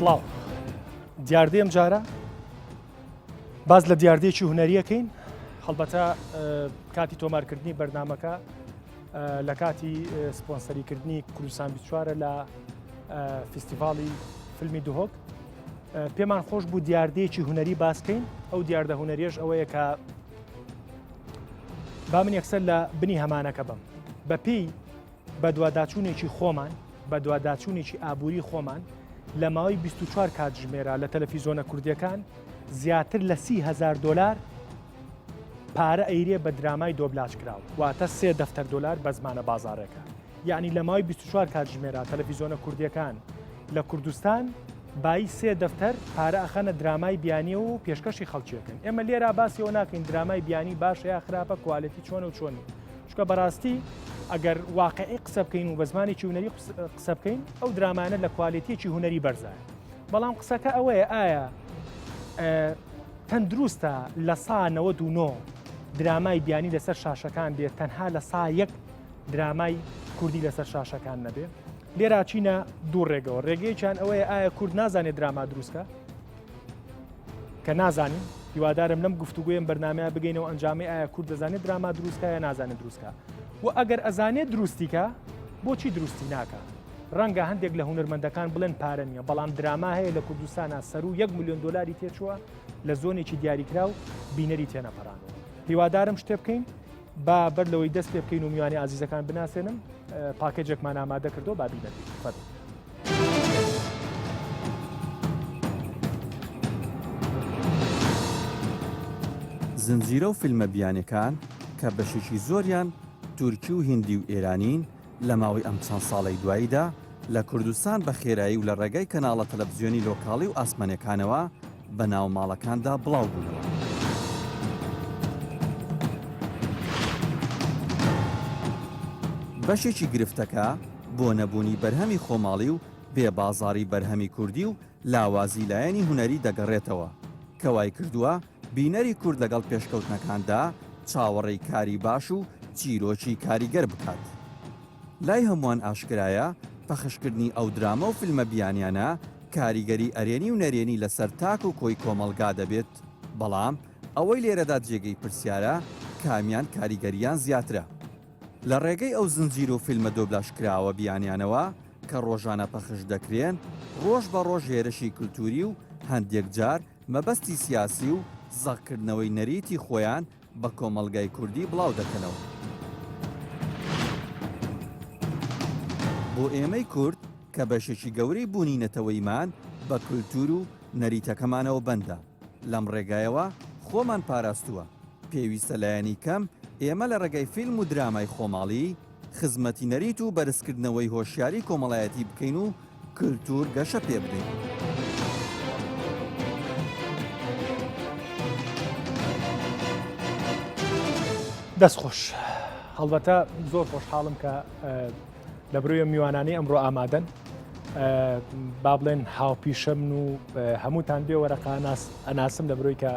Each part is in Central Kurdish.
سڵاو دیاردەیەم جارە باز لە دیاردەیەکی هونەریەکەین هەڵبەتە کاتی تۆمارکردنی بەرنامەکە لە کاتی سپۆنسەریکردنی کوردستان 24 لە فستیڤاڵی فیلمی دوهۆک پێمان خۆش بوو دیاردەیەکی هونەری باسکەین ئەو دیاردە هونەریەش ئەوەیە کە با من یەکسەر لە بنی هەمانەکە بم بە پێی بە دوواداچوونێکی خۆمان بە دوواداچوونێکی ئابووری خۆمان لە ماوەی 24 کاتژمێرە لە تەلەڤیزۆنە کوردیەکان زیاتر لە 30,000 دلار پارە ئەیرێ بە درامای دۆبلاژ کراوە واتە 3 دەفتەر دلار بە زمانە بازاڕێکە یعنی لە ماوەی 24 کاتژمێرە تەلەڤیزۆنە کوردیەکان لە کوردستان بای 3 دەفتەر پارە ئەخەنە درامای بیانی و پێشکەشی خەڵکیەکەن ئێمە لێرە باسیەوە ناکەین درامای بیانی باشە یا خراپە کوالەتی چۆنە و چۆنی چکە بەڕاستی ئەگەر واقعی قسە بکەین و بە زمانێکی هونەری قسە بکەین ئەو درامانە لە کوالەتیەکی هونەری بەرزایە بەڵام قسەکە ئەوەیە ئایا تەندروستە لە سا 99 درامای بیانی لەسەر شاشەکان بێت تەنها لە سا 1 درامای کوردی لەسەر شاشەکان نەبێت لێرا چینە دوو ڕێگەوە ڕێگەیەکیان ئەوەیە ئایا کورد نازانێت دراما دروستکە کە نازانین هیوادارم لەم گفتوگوێم بەرنامەیە بگەینەوە ئەنجامی ئایا کورد دەزانێت دراما دروستکە یا نازانێت دروستکە و ئەگەر ئەزانێت دروستیکە بۆچی دروستی ناکە ڕەنگە هەندێک لە هونەرمەندەکان بڵێن پارە نییە بەڵام دراما هەیە لە کوردستانە سەر و 1 ملیۆن دلاری تێچووە لە زۆنێکی دیاریکرا و بینەری تێنەپەڕانەوە هیوادارم شتێ بکەین با بەر لەوەی دەست پێ بکەین و میوانی عزیزەکان بناسێنم پاکێجێکمان ئامادە کردو با بینەبی زنجیرە و فیلمە بیانەکان کە بەشێکی زۆریان تورکی و هیندی و ئێرانین لە ماوەی ئەم چەند ساڵی دواییدا لە کوردستان بە خێرایی و لە ڕێگەی کەناڵە تەلەڤیزیۆنی لۆکاڵی و ئاسمانەکانەوە بە ناو ماڵەکاندا بڵاو بوونەوە. بەشێکی گرفتەکە بۆ نەبوونی بەرهەمی خۆماڵی و بێبازاری بەرهەمی کوردی و لاوازی لایەنی هونەری دەگەڕێتەوە کە وای کردووە بینەری کورد لەگەڵ پێشکەوتنەکاندا چاوەڕێی کاری باش و چیرۆکی کاریگەر بکات. لای هەمووان ئاشکرایە پەخشکردنی ئەو درامە و فیلمە بیانیانە کاریگەری ئەرێنی و نەرێنی لەسەر تاک و کۆی کۆمەلگا دەبێت بەڵام ئەوەی لێرەدا جێگەی پرسیارە کامیان کاریگەریان زیاترە. لە ڕێگەی ئەو زنجیر و فیلمە دۆبلاژکراوە بیانیانەوە کە ڕۆژانە پەخش دەکرێن ڕۆژ بە ڕۆژ هێرشی کولتوری و هەندێک جار مەبەستی سیاسی و زەقکردنەوەی نەریتی خۆیان بە کۆمەلگای کوردی بڵاو دەکەنەوە. بۆ ئێمەی کورد کە بەشێکی گەورەی بوونینەتەوەیمان بە کولتور و نەریتەکەمانەوە بەندە لەم ڕێگایەوە خۆمان پاراستووە پێویستە لایەنی کەم ئێمە لە ڕێگەی فیلم و درامای خۆماڵی خزمەتی نەریت و بەرزکردنەوەی هۆشیاری کۆمەڵایەتی بکەین و کولتور گەشە پێ بدەین. دەستخۆش هەڵبەتە زۆر خۆشحاڵم کە لە برویە میوانانی ئەمڕۆ ئامادەن با بڵێن هاوپیشەم و هەمووتان بێ وەرەقا ئەناسم لە بروی کە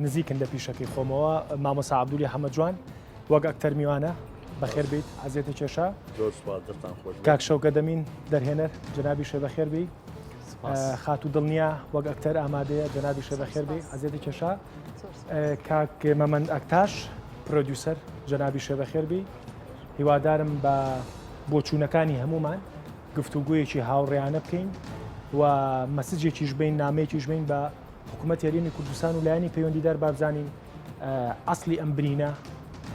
نزیکن لە پیشەکەی خۆمەوە مامۆستا عەبدولی حەمەدجوان وەک ئەکتەر میوانە بەخێر بیت عەزیەتی کێشا کاک شەوکە دەمین دەرهێنەر جەنابی شێ بەخێر بی خات و دڵنیا وەک ئەکتەر ئامادەیە جەنابی شێ بەخێر بی عەزیەتی کێشا کاک مەمەند ئەکتاش پرۆدیوسەر جەنابی شێ بەخێر بی هیوادارم بە بۆچوونەکانی هەمومان گفتوگویەکی هاوڕێیانە بکەین و مەسجێکیش بین نامەیەکیش بین بە حکوومەت یاریێنی کوردستان و لایەنی پەیوەندیدار بابزانین ئەسلی ئەم برینە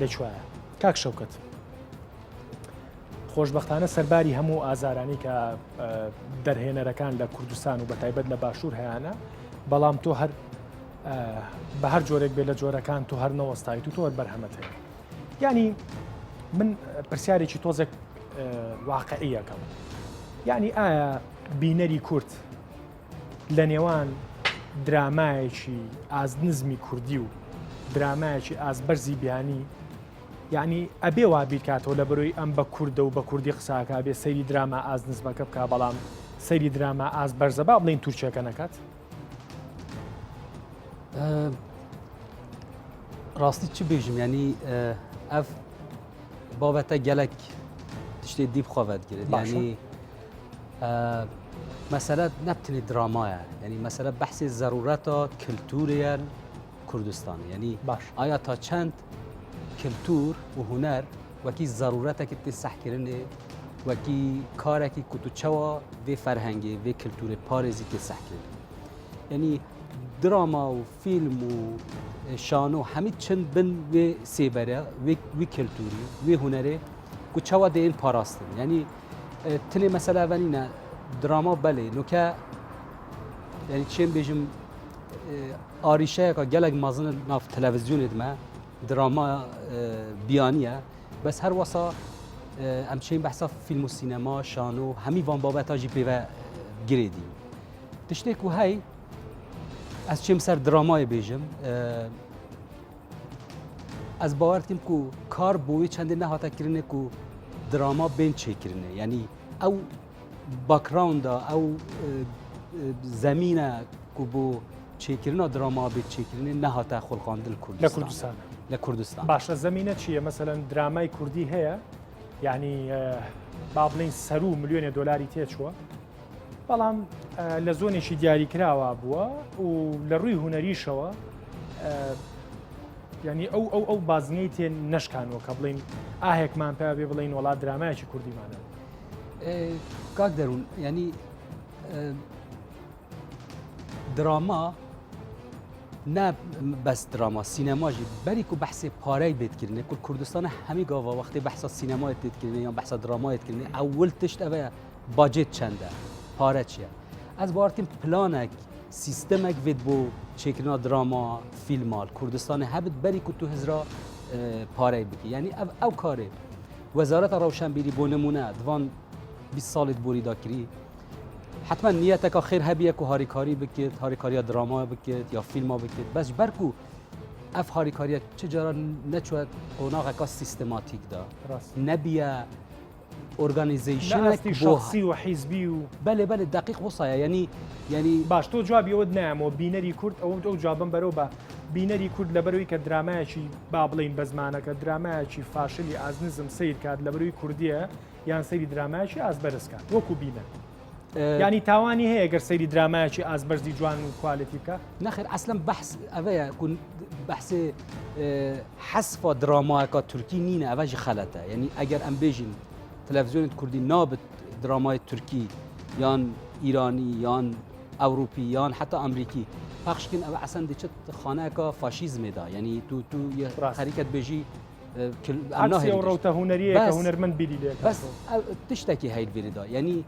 لەکوایە. کاک شەوکەت خۆشبەختانە سەرباری هەموو ئازارانی کە دەرهێنەرەکان لە کوردستان و بەتایبەت لە باشوور هەیەە بەڵام تۆ هەر بە هەر جۆرێک بێ لە جۆرەکان تۆ هەر نەوەستایت و تۆ بەرهەمەت هەیە ینی من پرسیارێکی تۆزێک واقعیەکەم یعنی ئایا بینەری کورد لە نێوان درامایەکی ئازنزمی کوردی و درامایەکی ئازبەرزی بیانی یعنی ئەبێ وا بیرکاتەوە لە بەرۆی ئەم بە کووردە و بە کوردی قساکە بێ سەیری دراما ئازنزمەکە بکە بەڵام سەیری دراما ئازبەرزە با بڵین تورکیەکە نەکات ڕاستی چی بێژم ینی ئەف بابەتە gelek tiştê dîb xwe vedgirin yanî مسألة نبتني درامايا يعني مسألة بحث ضرورات كلتوريا كردستان يعني باش آیا تا چند کلتور و هنر وکی ضرورت که تسح کرنه وکی کاره که کتو چوا و فرهنگی و کلتور پارزی تسح کرنه یعنی دراما و فیلم و شانو همه چند بن و سیبره و کلتوری و هنره که چوا ده این پاراستن یعنی تنه مثلا اولینه دراما بله نوکه یعنی چیم بیجم آریشه که گلگ مازن ناف تلویزیون ادمه دراما بیانیه بس هر واسا امچین بحثا فیلم و سینما شانو همی وان بابت آجی پیوه گریدی تشتی که های از چیم سر درامای بیجم از باور کم که کار بوی چنده نه هاتا کرنه که دراما بین چه کرنه یعنی او باکراوندا او زمینه که بو چێکردنا دراما بێت چێکردنی نەهاتە خۆڵقاندن لكردستان لكردستان باش الزمینە چییە مثلا درامای کوردی هەیە یعنی با بڵین سەر و ملیۆنی دۆلاری تێچووە بەڵام لە زۆنێکی دیاریکراوە بووە و لە ڕووی هوەریشەوە ینی ئەو بازنەی تێن نەشکانەوە کە بڵین ئاهێکمان پێ بێ بڵین وڵات درامایکی کوردیمانە کاک دەروون ینی دراما نه بس دراما سینما جی بری کو بحث پاره بیت کردنه کل کردستان همی گاوا وقتی بحث سینما بیت کردنه یا بحث دراما بیت کردنه اول تشت اوه باجت چنده پاره چیه از بارتیم پلانک سیستمک وید بو چکرنا دراما فیلمال کردستان هبت بری کو تو هزرا پاره بکی یعنی او کاره وزارت روشنبیری بو نمونه دوان 20 سالت بوری داکری حتما نیتك خیر هبیه که هاریکاری بکید هاریکاری دراما بکید یا فیلم بکید بس برکو اف هاریکاری چجورا نچود قناغ کا سیستماتیک دا نبیه ارگانیزیشن شخصی و حزبی و بله دقیق وصایا یعنی باش تو جواب یود نام و بینری کرد او جوابم برو با بینری کرد لبروی که درامایکی بابلین بزمانه که درامایکی فاشلی از نظم سیر کرد لبروی کردیه یان سری درامایکی از برس کرد وکو بینه يعني تاواني هي اگر سيري دراماتي از برزي جوان كواليتي بكا نخير اصلا بحث اويا كون بحث حذف دراما كا تركي نينا اوج خلطه يعني اگر ام بيجين تلفزيون كردي نابت دراما تركي يان ايراني يان اوروبي يان حتى امريكي پخش كن او اصلا دچت خانه كا فاشيزم دا يعني تو حركت بيجي عكسي او روته هنريه كهنرمند بيدي لك بس تشتكي هاي الفيديو يعني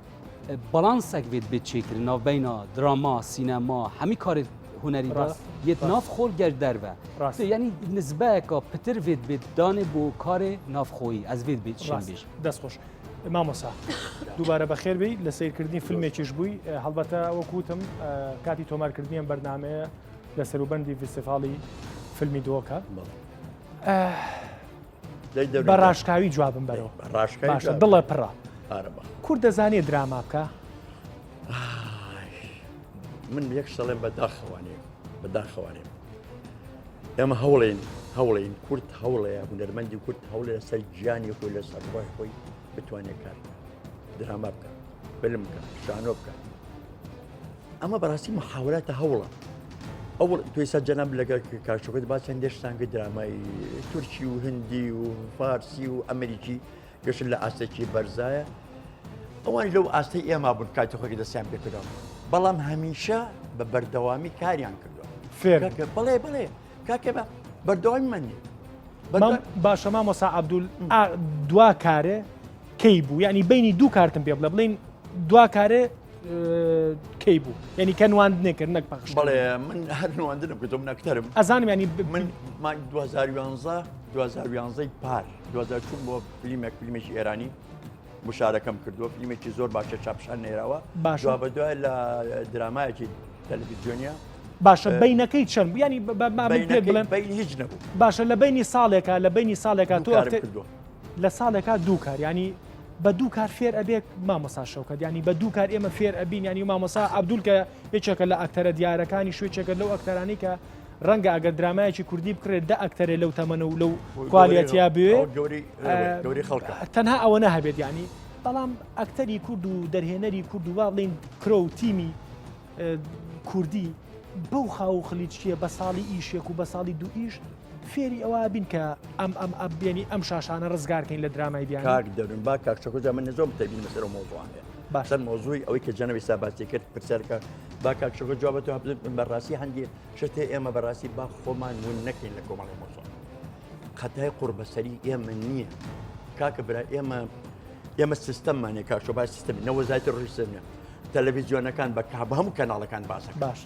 بالانسك بيت چیکر ناف بینا دراما سینما همی کار هنری دا یت ناف خول گرد دربه یعنی نسبه که پتر وید بیت دانه بو کار ناف خویی از وید بیت شن بیش دست خوش مامۆسا دووبارە بەخێر بی لە سیرکردنی فیلمێکیش بووی هەڵبەتە وەکوتم کاتی تۆمارکردنیان بەرنامەیە لە سەروبەندی فستیڤاڵی فیلمی دۆکە بە ڕاشکاوی جوابم بەرەوە باشە دڵە پڕە کورد دەزانێت دراما بکە من یەک شەڵێم بەداخەوانێ ئێمە هەوڵین کورد هەوڵەیە هونەرمەندی کورد هەوڵێ لەسەر گیانی خۆی لەسەر ڕۆی خۆی بتوانێت کار دراما بکە فیلم بکە شانۆ بکە ئەمە بەڕاستی محاولاتە هەوڵە ئەوڵ توی سەرجەناب لەگەڵ کارشۆکەت با چەندێک سانگە درامای تورکی و هندی و فارسی و ئەمریکی گەشت لە ئاستێکی بەرزایە ئەوانی لەو ئاستەی ئێمە بوون کاتی خۆی دەستیان پێکردەوە بەڵام هەمیشە بە بەردەوامی کاریان کردووە بڵێ کاکە بە بەردەوامی منی باشە مامۆستا عەبدول دوا کارێ کەی بوو یعنی بینی دوو کارتم پێ بڵێ بڵین دوا کارێ کەی بوو یعنی کە نواندنێ کرد نەک پەخش بەڵێ من هەر نواندنم کردم نەکتەرم ئەزانم ینی من 2011 پار 2000 چوون بۆ فیلمێکی ئێرانی مشارەکەم کردووە فیلمێکی زۆر باشە چاپشان نێراوە جوا بە دوای لە درامایەکی تەلەڤیزیۆنیا باشە بینەکەی چەند ینی بڵێم هیچ نەبوو باشە لە بینی ساڵێکە تۆ لە ساڵێکا دوو کار ینی بە دوو کار فێر ئەبێ مامۆسا شەوکەت ینی بە دوو کار ئێمە فێر ئەبین ینی مامۆسا عەبدول کە یەکێکە لە ئەکتەرە دیارەکانی شوێکێکە لەو ئەکتەرانی کە ڕەنگە ئەگەر درامایەکی کوردی بکرێت دە ئەکتەرێ لەو تەمەنە و لەو کوالیەتیا بوێ گەوری خەڵکە تەنها ئەوە نەهەبێت ینی بەڵام ئەکتەری کورد و دەرهێنەری کورد و وا بڵین کرۆ و تیمی کوردی بەو خاو خلیچیە بە ساڵی ئیشێک و بە ساڵی دوو ئیش فێری ئەوە بین کە ئەمبێنی ئەم شاشانە ڕزگارکەین لە درامای بیان کاک دەرون با کاکچەکە من نزۆم تەبین مەسەر مۆزوانێ باش سەر مۆزووی ئەوەی کە جەنەوی ساباسی کرد پرسیارکە با کاکچەکە جوابەتەوە بەڕاستی هەندێ شتێ ئێمە بەڕاستی با خۆمان ون نەکەین لە کۆمەڵی مۆزوان قەتای قوربەسەری ئێمە نییە کاکە برا ئێمە سیستەممانێ کاکشۆ باش سیستەمی نەوەزایەتی ڕۆژسەرنە تەلەڤیزیۆنەکان بە کاب هەموو کەناڵەکان باسە باش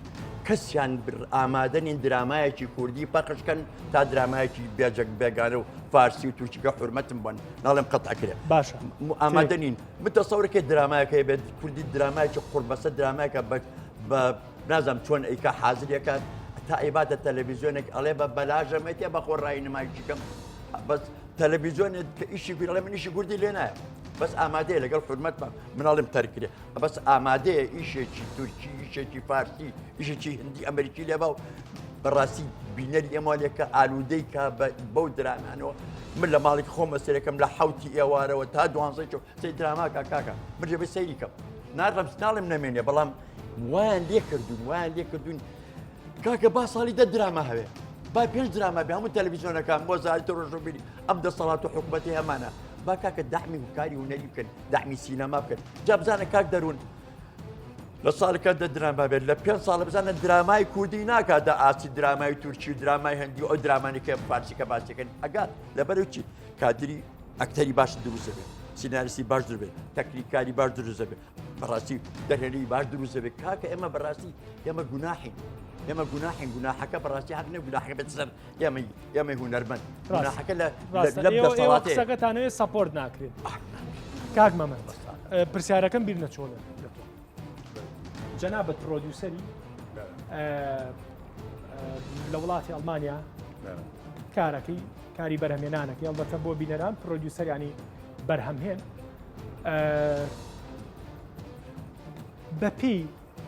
کەسیان ئامادەنین درامایەکی کوردی پەخشکەن تا درامایەکی بێجەک بێگانە و فارسی و تووچیکە حرمەتم بوون ناڵێم قەتعکرێ باشە ئامادەنین متەسەورەکەی درامایەکە بێت کوردی درامایکی قوربەسە درامایکە بە نازانم چۆن ئەیکە حازرەکە تا ئیباتە تەلەڤیزیۆنێک ئەڵێ بە بەلاژەمەتێ بە خۆڕایی نمایشیکەم بەس تەلەڤیزیۆنێت کە ئیشی کوردی من ئیشی کوردی لێ نایە بەس ئامادەیە لەگەڵ حرمەتمان مناڵم تەرکرێ بەس ئامادەیە ئیشێکی تورکی ئیشێکی فارسی ئیشێکی هندی ئەمریکی لێ باو بەڕاستی بینەری ئێمالێکە ئالوودەی کا بەو درامانەوە من لە ماڵێک خۆمە سەرەکەم لە حوتی ئێوارەوە تا دوانزەی سی دراماکە کاکە مرجە بە سەیریکەم ناڕم ناڵم نەمێنێ بەڵام وایان لێ کردوون کاکە با ساڵی دە درامە هەوێ با پێنج درامە بێ هەموو تەلەڤیزیۆنەکان بۆ زایتە ڕۆژۆبیری ئەم دەسەڵات و حکوومەتی هەمانە با کاکە داحمی کاری هونەری بکەن داحمی سینەما بکەن جا بزانە کاک دەروون لە ساڵەکە دە دراما بێت لە 5 ساڵە بزانە درامای کوردی ناکات دە ئاسی درامای تورکی و درامای هەندی ئەو درامانێکە فارسیکە باسیەکەن ئەگات لەبەرەوە چی کادری ئەکتەری باش دروست بێت سیناریستی باش دروست بێت تەکنیکاری باش دروست بێت بەڕاستی دەرهێنەری باش دروست بێت کاکە ئێمە بەڕاستی ئێمە گوناحین ئێمە گوناحەکە بەڕاستی حق نە گوناحەکە بێت سەر ئێمە هونەرمەند گوناحەکە لە قسەکەتانەوێ سەپۆرت ناکرێت کاک مەمەد پرسیارەکەم بیر نەچۆڵێ جەنابەت پرۆدیوسەری لە وڵاتی ئەڵمانیا کارەکەی کاری بەرهەمێنانەکەی ئەڵبەتە بۆ بینەران پرۆدیوسەریانی بەرهەمهێن بەپێی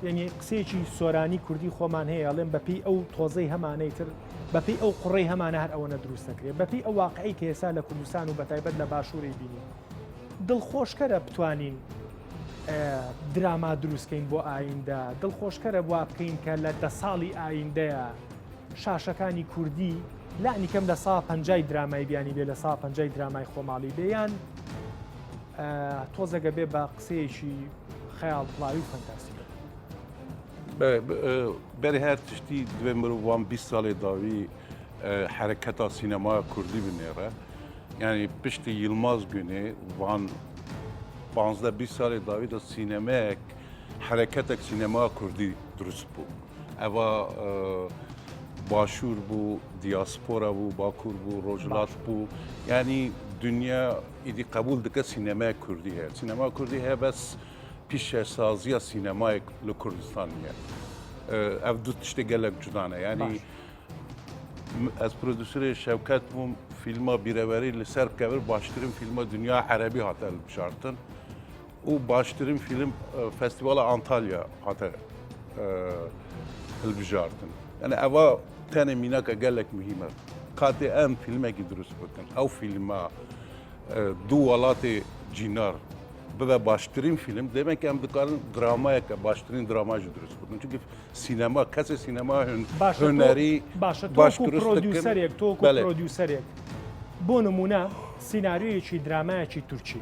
یعنی قسێکی سۆرانی کوردی خۆمان هەیە ئەڵێن بەپێی ئەو تۆزەی هەمانەی تر بەپێی ئەو قوڕەی هەمانە هەر ئەوەنە دروست دەکرێت بەپێی ئەو واقعی کە ئێستا لە کوردستان و بەتایبەت لە باشووری بینی دڵخۆشکەرە بتوانین دراما دروستکەین بۆ ئایندە دڵخۆشکەرە وا بکەین کە لە 10 ساڵی ئایندەیە شاشەکانی کوردی لانی کەم لە 150 درامای بیانی بێ لە 150 درامای خۆماڵی بێیان تۆزەگە بێ بە قسەیەکی خەیاڵ پڵاوی و فەنتاستیک بەری هەر تشتی دوێ مرۆڤ 20 ساڵی داوی حرەکەتا سینەما کوردی بنێرە یعنی پشتی یلماز گونێ وان 15-20 ساڵی داوی دا سینەمەیەک حرەکەتێک سینەما کوردی دروست بوو ئەوە باشوور بوو دیاسپۆرە بوو باکوور بوو ڕۆژهەڵات بوو یعنی دنیا ئیدی قبول دکە سینەمای کوردی هەیە سینەما کوردی هەیە بەس پیشەسازیە سینەمایەک لە کوردستان نیە ئەو دوو تشتێک گەلێک جودانە یعنی ئەس پرۆدوسەری شەوکەت بووم فیلما بیرەوەری لەسەر بکەور باشترین فیلمە دنیا عەرەبی هاتە هەڵبژاردن و باشترین فیلم فستیڤاڵە ئانتالیا هاتە هەڵبژاردن یعنی ئەوە تەنێ مینەکە گەلێک مهمە کاتێ ئەم فیلمێکی دروست بکەن ئەو فیلمە دوو وڵاتی جینار ببە باشترین فیلم دەمێک ئەم دکارن درامایەکە باشترین دراماژی دروست بکەن چونکە سینەما کەسێ سینەما هونەری باش پرۆدیوسەرێک تۆ پرۆدیوسەرێک بۆ نمونە سیناریۆیەکی درامایەکی تورکی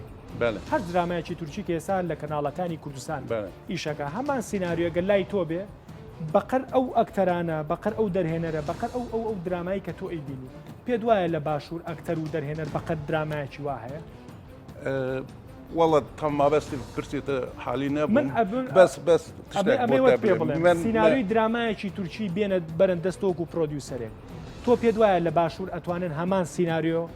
هەر درامایەکی تورکی کە ئێستا لە کەناڵەکانی کوردستان ئیشەکە هەمان سیناریۆگە لای تۆ بێ بەقەر ئەو ئەکتەرانە بەقەر ئەو دەرهێنەرە بەقەر ئەو درامایی کە تۆ ئەیبینی پێت وایە لە باشوور ئەکتەر و دەرهێنەر بەقەر درامایەکی وا هەیە والله تام ما بس برسيت حالينا بس سیناریۆی درامایەکی تورکی بێنە بەرەن دەستۆک و پرۆدیوسەرێک تۆ پێت وایە لە باشوور ئەتوانن هەمان سیناریۆ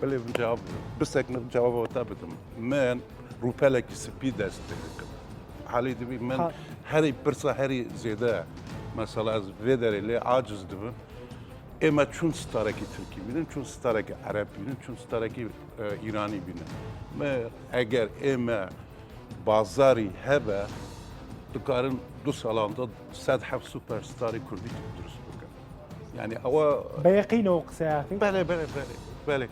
بلي بنجاوب بسك نجاوبه تابتم من روبالك سبي دست حالي دبي من هري برسا هري زيدا مثلا از فيدر اللي عاجز دبن اما چون ستارکی ترکی بینن چون ستارکی عرب بینن چون ستارکی ایرانی بینن ما اگر اما بازاری هبه دکارن 2 سالاندا 107 سوپر ستاری کردی درست بکن یعنی اوا بيقين وقساخي بله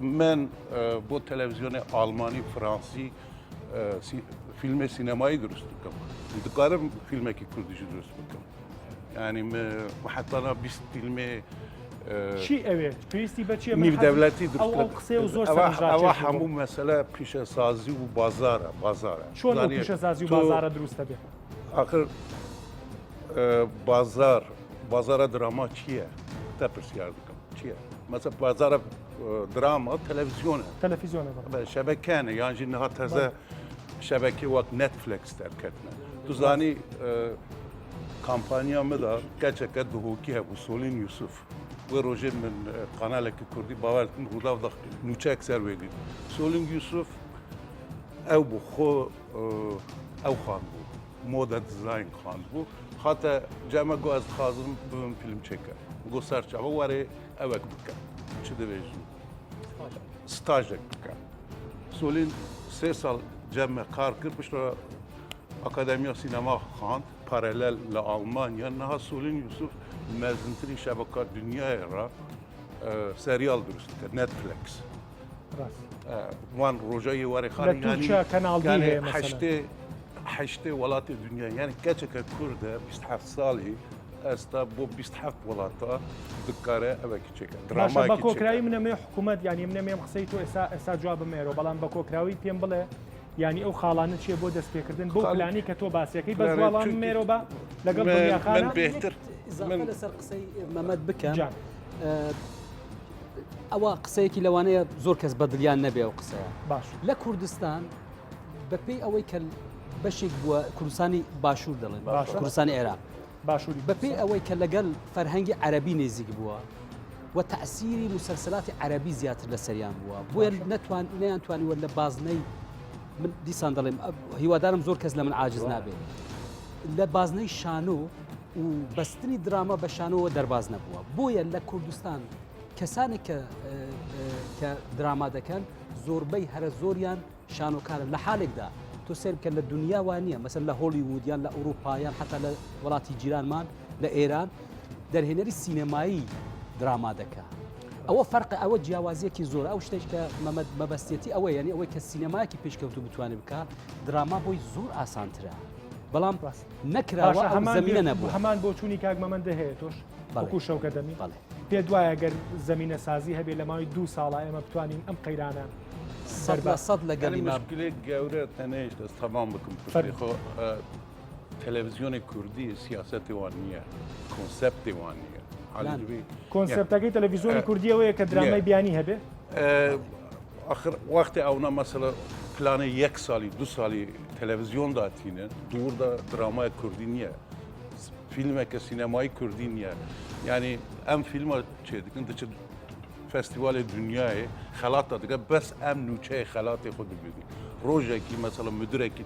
من بۆ تەلەڤیزیۆنی ئالمانی فرانسی فیلمی سینەمایی دروست بکەم دکارم فیلمێکی کوردیشی دروست بکەم ینی حتانا 20 فیلمێ چی ئەوێ پێویستی بە چیە نیو دەوڵەتی ئەو قسێ و زۆر ئەوە هەموو مەسەلە پیشەسازی و بازارە چۆن ئەو پیشەسازی و بازارە دروستە بێت آخر بازارە دراما چییە تا پرسیار دکەم چییە مەسە بازارە دراما تەلەڤیزیۆنە شەبەکانە یانجی نەها تەزە شەبەکی وەک نەتفلکس دەرکەتنە توزانی کامپانیا مدا کەچەکە دهۆکی هەبوو سۆلین یوسف وێ ڕۆژێ من قانالێکی کوردی باوەرتم ڕووداو نوچەک سەروێگری سۆلین یوسف ئەو بوو خۆ ئەو خوان بوو مۆدە دیزاین خوان بوو خاتە جەمە گۆ ئەس خازم بم فیلم چێکە گۆ سەرچاوە وەرێ ئەوەک بکە چ دەبێژی ستاژێک بکە سۆلین 3 ساڵ جەمە کار کرد پشتە ئەکادەمیا سینەما خواند پارەلەل لە ئەڵمانیا نەها سۆلین یوسف مەزنترین شەبەکە دنیایە سەریال دروست کرد نەتفلکس وان ڕۆژایی وەرەخانی هەشتێ وڵاتی دنیا یعنی کەچێکە کووردە 27 ساڵی ئێستا بۆ 27 وڵاتە دکارە ئەوەکی چێکە درامای بە کۆکراوی منەمێ حکوومەت ینی منەمێم قسەی تۆ ئێستا جواب بمێرەوە بەڵام بە کۆکراوی پێم بڵێ ینی ئەو خاڵانە چیە بۆ دەستپێکردن بۆ پلانی کە تۆ باسیەکەی بە جوڵان مێرەوە بە لەگەڵ دنیاخانە بێتر لەسەر قسەی مەمەد بکەم ئەوە قسەیەکی لەوانەیە زۆر کەس بەدڵیان نەبێ ئەو قسەیە باش لە کوردستان بەپێی ئەوەی کە بەشێک بووە کوردستانی باشوور دەڵێن کوردستانی عێراق باشووری بەپێی ئەوەی کە لەگەڵ فەرهەنگی عەرەبی نێزیک بووە و تەعسیری مسلسلاتی عەرەبی زیاتر لە سەریان بووە بۆیە نەیانتوانیوە لە بازنەی من دیسان دەڵێم هیوادارم زۆر کەس لە من عاجز نابێت لە بازنەی شانۆ و بەستنی دراما بە شانۆوە دەرباز نەبووە بۆیە لە کوردستان کەسانێک کە دراما دەکەن زۆربەی هەرە زۆریان شانۆکارە لە حالێکدا تۆ سێر بکە لە دنیا وانە مەسەر لە هۆلیوود یان لە ئەوروپایان حتا لە وڵاتی جیرانمان لە ئێران دەرهێنەری سینەمایی دراما دەکە ئەوە فەرقە ئەوە جیاوازیەکی زۆر ئەو شتێک کە مەبەستێتی ئەوە یعنی ئەوەی کە سینەمایەکی پێشکەوتو بتوانێت بکە دراما بۆی زۆر ئاسانترە بەڵام نەکراوە زەمینە نەبوو هەمان بۆ چوونی کاک مەمەندە هەیە تۆش وەکو شەوکە دەمی پێ دوایە گەر زەمینە سازی هەبێ لە ماوەی 2 ساڵە ئێمە بتوانین ئەم قەیرانە 100% لەگەڵی مشکلێک گەورە تەنەیش دەست تەمام بکەم خۆ تەلەڤیزیۆنی کوردی سیاسەتی وان نییە کۆنسەپتی وان نییە کۆنسەپتەکەی تەلەڤیزیۆنی کوردیەوەیە کە درامای بیانی هەبێ آخر وەختی ئەوە مەسەلە پلانە 1 ساڵی 2 ساڵی تەلەڤیزیۆن داتینە دووردا درامای کوردی نییە فیلمێکە سینەمایی کوردی نییە ینی ئەم فیلمە چێ دکن دەچێت فستیوالی دنیای خەڵاتە دەگە بەس ئەم نوچەی خەڵاتی خۆ دەبێتی ڕۆژێکی مەسەڵە مدرێکی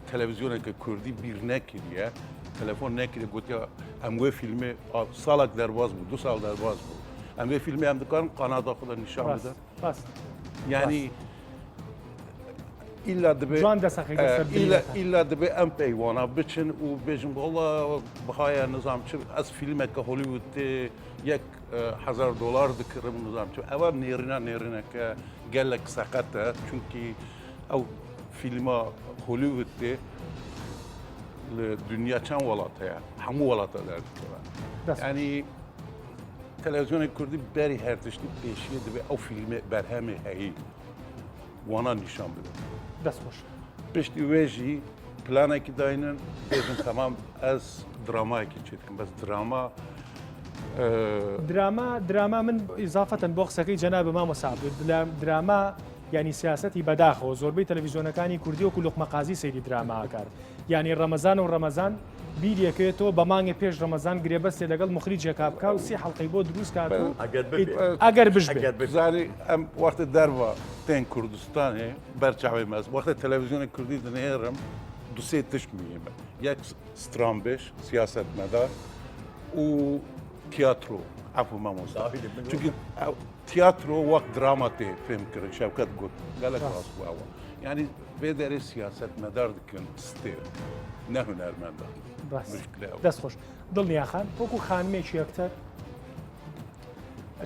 تەلەڤیزیۆنێکە کوردی بیر نەکردە تەلەفۆن نەکرێت گوتیا ئەم وێ فیلمێ ساڵێک دەرباز بوو 2 ساڵ دەرباز بوو ئەم وێ فیلمی ئەم دکان قانادا خۆدا نیشان بدەن ینی ئیلا دەبێت ئیلا دەبێت ئەم پەیوانە بچن و بێژم بۆڵە بخایە نظام چ ئەس فیلمێکە هۆلیوود تێ $1,000 دکردم نظام چ ئەوە نێرینەکە گەلێک سەقەتە چونکی ئەو فیلمە هۆلیوود تێ لە دنیا چەند وڵات هەیە هەموو وڵاتە دەردکەوە ینی تەلەڤیزیۆنی کوردی بەری هەرتشتی پێشیە دەبێت ئەو فیلمێ بەرهەمێ هەیە وانە نیشان بدەن دەستخۆش پشتی وێژی پلانێکی داینن بێژن تەمام ئەس درامایەکی چێتکەم بەس دراما من ئیزافەتەن بۆ قسەکەی جەناب مامۆستا دراما ینی سیاسەتی بەداخەوە زۆربەی تەلەڤیزیۆنەکانی کوردی وەکو لوقمەقازی سەیری دراماکار ینی ڕەمەزان و ڕەمەزان بیرێکێتەوە بە مانگی پێش ڕەمەزان گرێبەستێ لەگەڵ مخریجێکا بکە و 30 حەڵقەی بۆ دروست کات ئەگەر بژاری ئەم وەختە دەرەوە تێن کوردستانێ بەرچاوی مەز وەختە تەلەڤیزیۆنی کوردی دنێرم دوسێ تشت میێمە یەک سترامبش سیاستمەدار و تیاترۆ عفو مامۆستا چونکی تیاترۆ وەک دراما تێ فێم کرد شەوکەت گوت گەلک ڕاست بووەوە ینی بێ دەرێ سیاستمەدار دکن ستێ نە هونەرمەندە دەستخۆش دڵنیاخان وەکو خانمێکی یەکتەر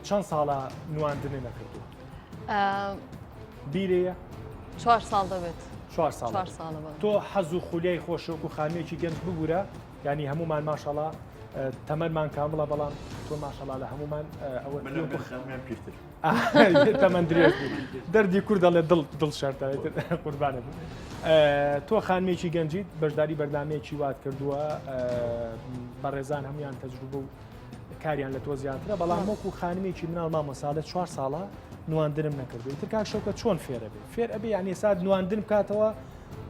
چەند ساڵە نواندنی نەکردو بیرەیە 4 ساڵ دەبێت 4 ساڵ 4 ساڵە بڵێ. تۆ حەز و خولیای خۆشەوەک و خانوێکی گەنج بگورە ینی هەمومان ماشەڵا تەمەمان کامڵە بەڵام تۆ ماشەڵا لە هەمومان ئەوە پیرتر تەمەەن درێژ دەردی کوور دەڵێ دڵ شەرتەوێت قوربانە بوو تۆ خانمێکی گەنجیت بەشداری بەردامەیەکی وات کردووە بە ڕێزان هەمویان تەجروبە و کاریان لە تۆ زیاترە بەڵام وەکو خانمێکی مناڵ مامۆساڵە 4 ساڵە نواندنم نەکردو تر کاک شەوکە چۆن فێرە بێت فێر ئەبێ یانی ساد نواندن بکاتەوە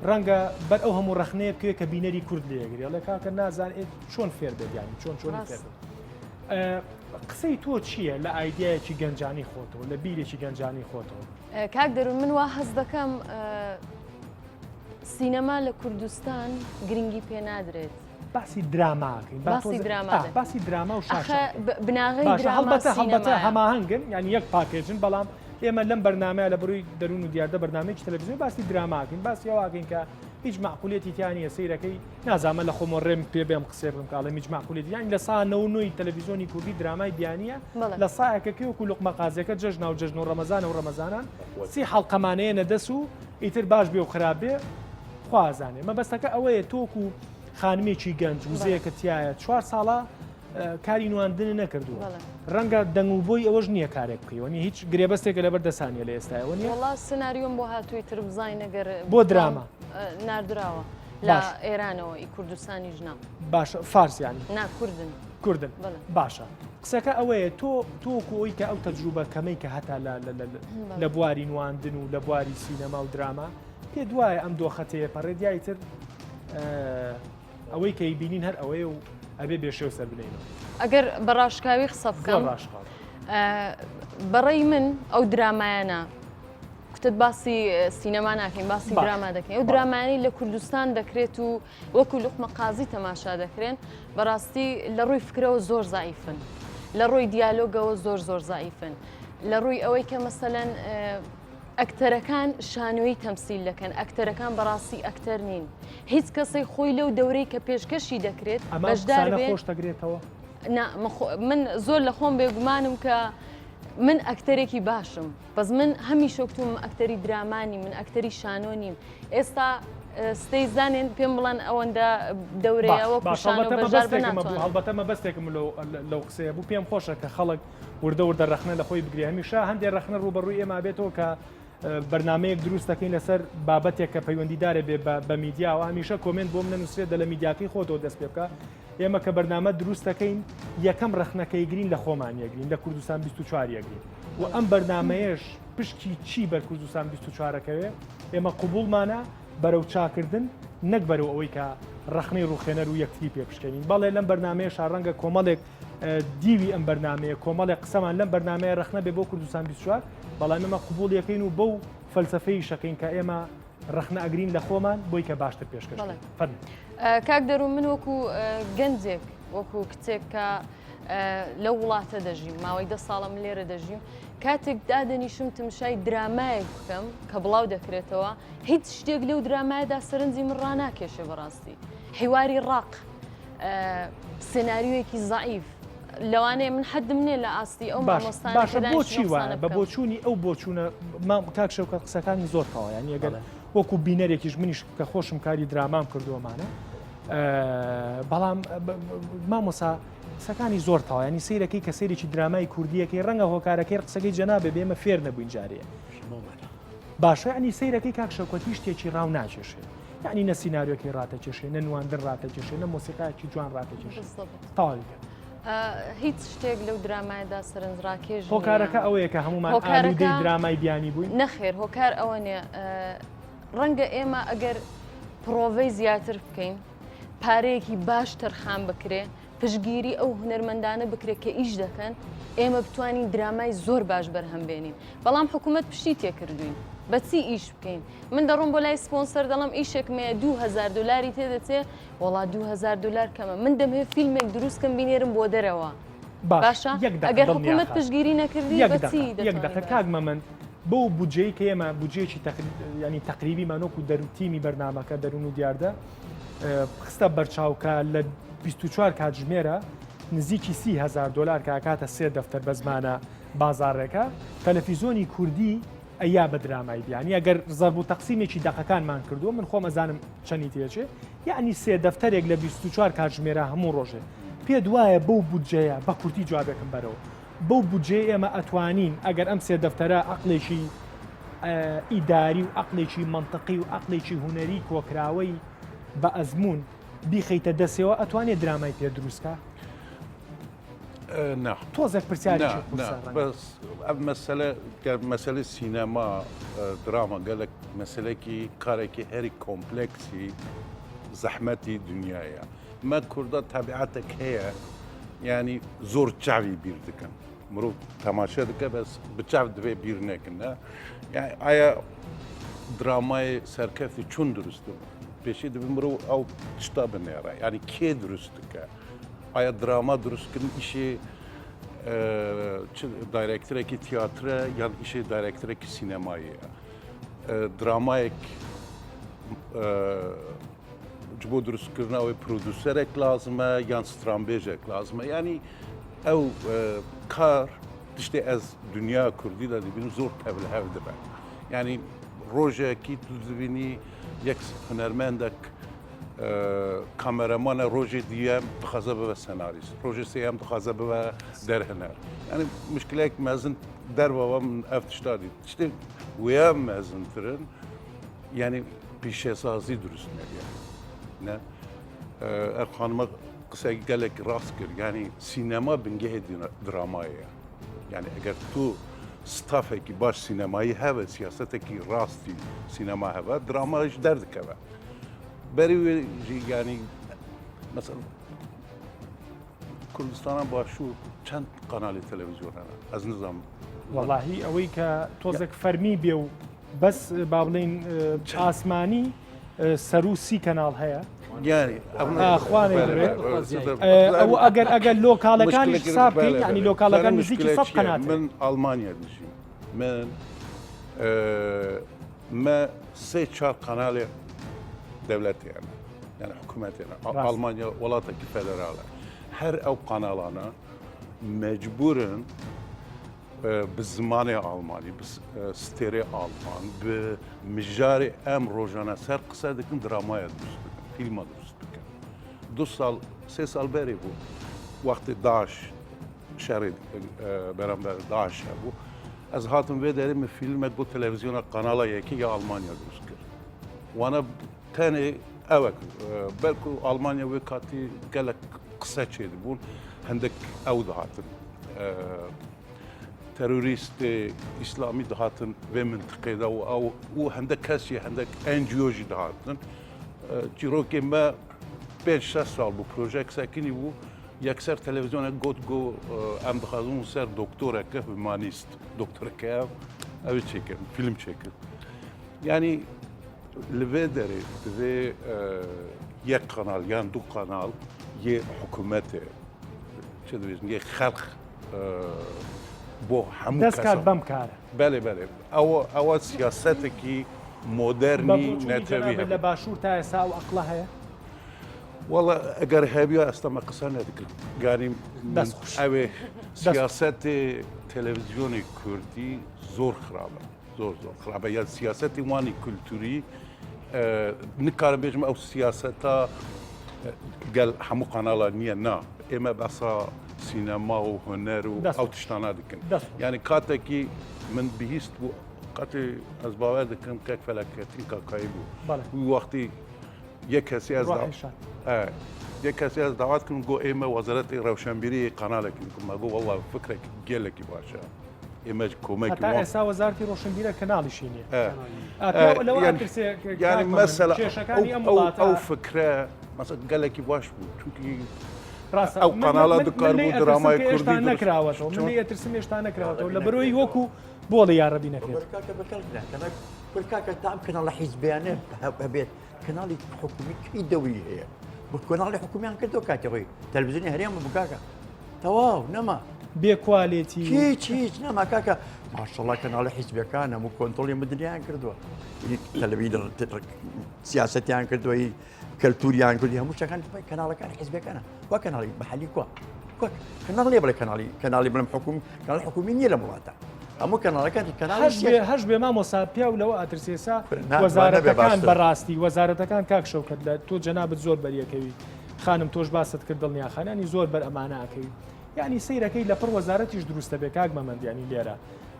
ڕەنگە بەر ئەو هەموو ڕخنەیە بکوێ کە بینەری کورد لێگری ئەڵێ کاکە نازانێت چۆن فێر بێت ینی چۆن فێر بێت قسەی تۆ چییە لە ئایدایەکی گەنجانی خۆتەوە لە بیرێکی گەنجانی خۆتەوە کاک دەروون من وا هەز دەکەم سینەما لە کوردستان گرنگی پێ نادرێت باسی دراماکەین باسی دراما و شاش بناغی هەڵبەتە هەماهنگن ینی یەک پاکێجن بەڵام ئێمە لەم بەرنامەیە لە بڕووی دەروون و دیاردە بەرنامەیەکی تەلەڤیزیۆن باسی دراماکەین باسی ئەوواکەین کە هیچ معقولێتی تیانە سیرەکەی نازانمە لە خۆمە ڕێم پێ بێم قسێ بم کاڵە هیچ معقولێتی یان لە سا 99 تەلەڤیزیۆنی کوردی درامای بیانیە لە سایەکەکە وەکو لوقمە قازەکە جەژن و جەژن و ڕەمەزانە و ڕەمەزانان سی حەڵقەمانەیە نەدەس و ئیتر باش بێ و خراپ بێ خوازانێ مەبەستەکە ئەوەیە تۆکو خانمێکی گەنج وزەیەکە تایە 4 ساڵە کاری نواندن نەکردووە ڕەنگە دەنگوبۆی ئەوەش نییە کارێک بکەیەوەنی هیچ گرێبەستێکە لەبەر دەسانیە لە ئێستاەوە نیە وڵا سناریۆم بۆ هاتووی تر بزای نەگەر بۆ دراما نردراوە لە ئێرانەوە ئی کوردستانی ژنا باشە فارسیانی کوردن باشە قسەکە ئەوەیە تۆکو ئەوی کە ئەو تەجروبە کەمەی کە هەتا لە بواری نواندن و لە بواری سینەما و دراما پێ دوایە ئەم دۆخەتەیە پەڕێدیایی تر ئەوەی کەی بینین هەر ئەوەیە و ئەبێ بێشێ سەر بنینەوە ئەگەر بەڕاشکاوی قسە بکەم بەڕێی من ئەو درامایانە کوتت باسی سینەما ناکەین باسی دراما دەکەین ئەو درامانی لە کوردستان دەکرێت و وەکو لوقمە قازی تەماشا دەکرێن بەڕاستی لە ڕووی فکرەوە زۆر زایفن لە ڕووی دیالۆگەوە زۆر زایفن لە ڕووی ئەوەی کە مەسەلەن ئەکتەرەکان شانۆی تەمسیل دەکەن ئەکتەرەکان بەڕاستی ئەکتەر نین هیچ کەسەی خۆی لەو دەورەی کە پێشکەشی دەکرێت بەشدار خۆش دەگرێتەوە من زۆر لە خۆم بێگومانم کە من ئەکتەرێکی باشم بەس من هەمی شۆکتوم ئەکتەری درامانی من ئەکتەری شانۆ نیم ئێستا ستەی زانێن پێم بڵێن ئەوەندە دەورەیەوە هەڵبەتە مەبەستێکم لەو قسەیە بوو پێم خۆشە کە خەڵک وردە ڕخنە لە خۆی بگرێ هەمیشە هەندێک ڕخنە ڕوبەڕووی ئێمە بێتەوە کە بەرنمەیەک دروست دەکەین لەسەر بابەتێک کە پەیوەندیدارە بێ بە میدیاوە هەمیشە کۆمنت بۆم نەنووسێت لە میدیاکەی خۆتەوە دەست پێ بکە ئێمە کە بەرنامە دروست دەکەین یەکەم ڕخنەکەی گرین لە خۆمان یەگرین لە کوردستان 24 یەگرین و ئەم بەرنمەیەش پشتی چی بەر کوردستان 24ەکەوێ ئێمە قوبوڵمانە بەرەو چاکردن نەک بەرەو ئەوەی کە ڕخنەی ڕوخێنەر و یەکتی پێ بشکێنین بەڵێ لەم بەرنمەیە شاڕەنگە کۆمەڵێک دیوی ئەم بەرنمەیە کۆمەڵێک قسەمان لەم بەرنمەیە ڕخنە بێ بۆ کوردستان 24 بەڵام ئێمە قوبوڵ یەکەین و بەو فەلسفەی شەکەین کە ئێمە ڕخنە ئەگرین لە خۆمان بۆی کە باشتر پێشکەش کاک دەروون من وەکو گەنجێک وەکو کچێک کە لەو وڵاتە دەژیم ماوەی 10 ساڵم لێرە دەژیم کاتێک دادەنیشم تمشای درامایەک بکەم کە بڵاو دەکرێتەوە هیچ شتێک لەو درامایەدا سەرنجی من ڕناکێشێ بەڕاستی حیواری ڕاق سناریۆیەکی زعیف لەوانەیە من حدم نێ لە ئاستی ئەو باشە بۆچی وایە بە بۆچوونی ئەو بۆچوونە کاک شەوکە قسەکانی زۆر تەواو یانی ئەگەر وەکو بینەرێکیش منیش کە خۆشم کاری درامام کردووەمانە بەڵام مامۆسا قسەکانی زۆر تەواو ینی سیرەکەی کە سێرێکی درامای کوردیەکەی ڕەنگە هۆکارەکەی قسەکەی جەنابێ بێمە فێر نەبووین جارەیە باشە ینی سیرەکەی کاک شەوکەتی شتێکی ڕاو ناکێشێ یعنی نە سیناریۆکی ڕاتەکێشێ نە نواندن ڕاتەکێشێ نە مۆسیقایەکی جوان ڕاتەکێشێ تاواویکە هیچ شتێک لەو درامایدا سەرنجڕاکێژ هۆکارەکە ئەوەیە کە هەمومان ئالوودەی درامای بیانی بووین نەخێر هۆکار ئەوە نیە ڕەنگە ئێمە ئەگەر پرۆڤەی زیاتر بکەین پارەیەکی باش تەرخان بکرێ پشگیری ئەو هونەرمەندانە بکرێت کە ئیش دەکەن ئێمە بتوانین درامای زۆر باش بەرهەمبێنین بەڵام حکوومەت پشتی تێکردوین بەچی ئیش بکەین من دەڕۆم بۆ لای سپۆنسەر دەڵم ئیشێکمەیە 2000 دلاری تێدەچێ وڵا 2000 دلار کەمە من دەمەوێت فیلمێک دروستکەم بینێرم بۆ دەرەوە باشە ئەگەر حکوومەت پشگیری نەکردی یەک دەقە کاگمە من بۆ بودجەی کە ئێمە بودجەیەکی ینی تقریبی مانۆک و دەروتیمی بەرنامەکە دەروون و دیاردە خستە بەرچاوکە لە 24 کاتژمێرە نزیکی 30,000 دلار کە کاتە 3 دەفتەر بە زمانە بازارڕێکە تەلەڤیزۆنی کوردی ئەیا بە درامایی بیانی ئەگەر زەرب و تەقسیمێکی دەقەکانمان کردووە من خۆم ئەزانم چەندی تێچێ یعنی سێ دەفتەرێک لە 24 کاتژمێرە هەموو ڕۆژێ پێ دوایە بەو بودجەیە بە کورتی جوابێکم بەرەوە بەو بودجێ ئێمە ئەتوانین ئەگەر ئەم سێ دەفتەرە عقلێکی ئیداری و عقلێکی منطقی و عقلێکی هوەری کۆکراوەی بە ئەزمون بیخەیتە دەسێەوە ئەتوانێت درامای پێ دروستکە تۆزێک پرسیارێکی بەس مەسەلە سینەما دراما گەلک مەسلێکی کارێکی هەری کۆمپلکسی زەحمەتی دنیاە مە کووردا تەبیعەتێک هەیە ینی زۆر چاوی بیر دکەن مرۆڤ تەماشا دکە بەس بچاو دەبێ بیر نەکەنە ئایا درامای سەرکەفتی چون دروستە پێشی دەبێ مرۆڤ ئەو شتا بنێڕە ینی کێ دروست دکە ئایا دراما دروستکردن ئیشێ دایرکترێکی تیاترە یان ئیشێ دایرکترێکی سینەماییە درامایەک بۆ دروستکردنەوەی پرۆدوسەرێک لازمە یان سترامبێژێک لازمە ینی ئەو کار تشتێ ئەز دنیا کوردیدا دەبین زۆر تەبلهەو دەبێت ینی ڕۆژێکی تو دەبینی یەک هونەرمەندێک کامەرەمانە ڕۆژی دیەم دخوازە ببە سەناریست ڕۆژی سێیەم دخوازە ببە دەرهەنەر ینی مشکلێک مەزن دەرەوە من ئەف تشتادی تشتێک وێ مەزنترن ینی پیشێسازی دروست نەبێ نه ئەر خانمە قسەی گەلێک ڕاست کرد ینی سینەما بنگەهێ درامایە ینی ئەگەر تو ستافێکی باش سینەمایی هەبە سیاسەتێکی ڕاستی سینەما هەبە درامایش دەردکەوە بەری ینی مەسەڵ کوردستانە باشوور چەند قەنالی تەلەڤیزیۆنانە ئەز نزانم وەڵاهی ئەوەی کە تۆزێک فەرمی بێ و بەس با بڵین ئاسمانی سەر و سی کەناڵ هەیە ئەو ئەگەر لۆکاڵەکانی حساب بکەین ینی لۆکاڵەکان نزیکی سەد قەنات من ئەڵمانیا دژیم من سێ چار قەناڵێ دەولەتیانە یعنی حکوومەتێنە ئەڵمانیا وڵاتێکی فەدەراڵە هەر ئەو قەناڵانە مەجبورن bi zimanê Almanî bi stêrê Alman bi mijarê em rojane ser qise dikin dramaya durust dikin fîlma durust dikin 2 sal 3 sal berê bû wextê Daş şerê beramber Daş hebû ez hatim vê derê min fîlmek bu televizyona qanala yekî ya Almanya durust kir wana tenê ew belku Almanya wê katî gelek qise çêdibûn hindek ew dihatin تروریست اسلامی دهاتن و منطقه دا و هندک کسی هندک انجیوجی دهاتن چیرو که ما 5-6 سال بو پروژه ساکنی بو یکسر تلویزیون گوت گو ام دخازون سر دکتوره که هومانیست دکتوره که اوی چکن فیلم چکن یعنی لوی داره دوی یک کانال یان دو کانال یه حکومته چه دویزن یه خلق بۆ هەموو دەستکات بەم کارە بەێ بەێ ئەوە سیاسەتێکی مۆدەرنی نەتەوی لە باشوور تا ئێسا و ئەقڵە هەیە وەڵە ئەگەر هەبیە ئەستەمە قسە نەدەکرد گانیم ئەوێ سیاسەتی تەلەڤیزیۆنی کوردی زۆر خراپە زۆر خراپە یا سیاسەتی وانی کولتوری نکارە بێژمە ئەو سیاسەتە گەل هەموو قەناڵە نییە نا ئێمە بەسا سینەما و هۆنەر و ئەو تشتانە دکن یعنی کاتێکی من بهیست بوو قەتی ئەس باوەر دەکەم کەک فەلەکەتی کاکایی بوو وەختی یەک کەسی ئەس داوات کردم گۆ ئێمە وەزارەتی ڕەوشەنبیری قەنالێکی کردمە گۆ وەڵا فکرێکی گێلێکی باشە ئێمە کۆمەکی تا ئێستا وەزارەتی ڕۆشنبیرە کەناڵیشی نییە یعنی مەسەلە ئەو فکرە مەسەڵ گەلێکی باش بوو چونکی ئەو قەناڵە دکار بوو درامای کوردی نەکراوەتەوە من ئێترسم هێشتا نەکراوەتەوە لە بەرۆی وەکو بۆڵی یاڕەبی نەکرێت کاکە تام کەناڵە حیزبیانە هەبێت کەناڵی حکومی کەی دەوری هەیە بۆ کۆناڵی حکومیان کردەوە کاتەوەی تەلەڤیزیۆنی هەرێمە بکاکە تەواو نەما بێکواڵێتی هیچ نەما کاکە ماشەڵڵا کەناڵی حیزبەکان هەموو کۆنتڕۆلی مدنیان کردووە تەلەڤیزیۆن سیاسەتیان کردووەی کەلتوریان کردی هەموو شتەکان کەناڵەکان حیزبەکانە وا کەناڵی بەحەلی کووە كنال لي بلا كنالي بلا حكومي كنال حكومي ني لە وڵاتە هەموو کەناڵەکانی کەناڵی هەش بێ مامۆسا پیا و لەوە ئەترسێسا نا- وەزارەتەکان نابێ بەڕاستی وەزارەتەکان کاک شەوکەت لە تۆ جەنابەت زۆر بەریەکەوی خانم تۆش باست کرد دڵنیاخانانی زۆر بەر ئەمانەکەوی یعنی سیرەکەی لەپڕ وەزارەتیش دروستە بێ کاک مەمەندیانی لێرە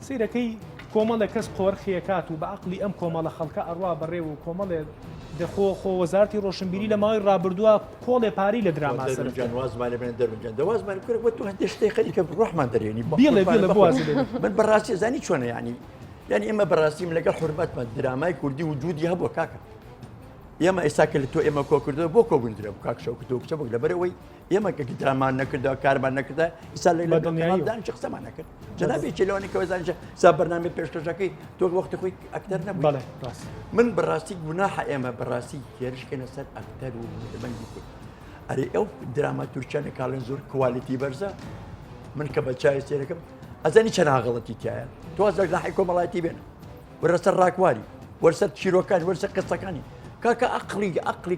سیرەکەی کۆمەڵە کەس قۆرخیەکات و بە عقلی ئەم کۆمەڵە خەڵکە ئەڕوا بەڕێ و کۆمەڵێ دەخۆ خۆ وەزارتی ڕۆشنبیری لە ماوەی ڕابردووە کۆڵێ پاری لە دراما سەر وازمانە بێن دەرونجان دەوازمان کرد بۆ تو هەندێک شتێک خەریکە ڕۆحمان دەرێنی بیڵێ بوازێ من بەڕاستی زانی چۆنە ینی ئێمە بەڕاستیم لەگەڵ حورمەتمان درامای کوردی وجودی هەبووە کاکە ئێمە ئێساکە لە تۆ ئێمە کۆ کردەوە بۆ کۆبوونرە بوو کاک شەوکەتەوە کچە بوو لەبەرەوەی ئێمە کە درامان نەکردەوە کارمان نەکردە ئیسا لە دڵنیایدان چ قسەمان نەکرد جەنابی چلەوەی کە وەزانجە سا بەرنامەی پێشکەشەکەی تۆ وەختی خۆی ئەکتەر نەبوو بەڵێ ڕاست من بەڕاستی گوناحە ئێمە بەڕاستی هێرشکەنە سەر ئەکتەر و هنەرمەندی کورد ئەرێ ئەو دراما تورکیانە کاڵێن زۆر کوالیتی بەرزە من کە بەچای سێرەکەم ئەزانی چەند ئاغەڵەتی تایە تۆ ئەزەر ناحی کۆمەڵایەتی بێنە وەرەسەر ڕاکواری وەرسەر چیرۆکان وەرسەر قسەکانی کاکە عقلی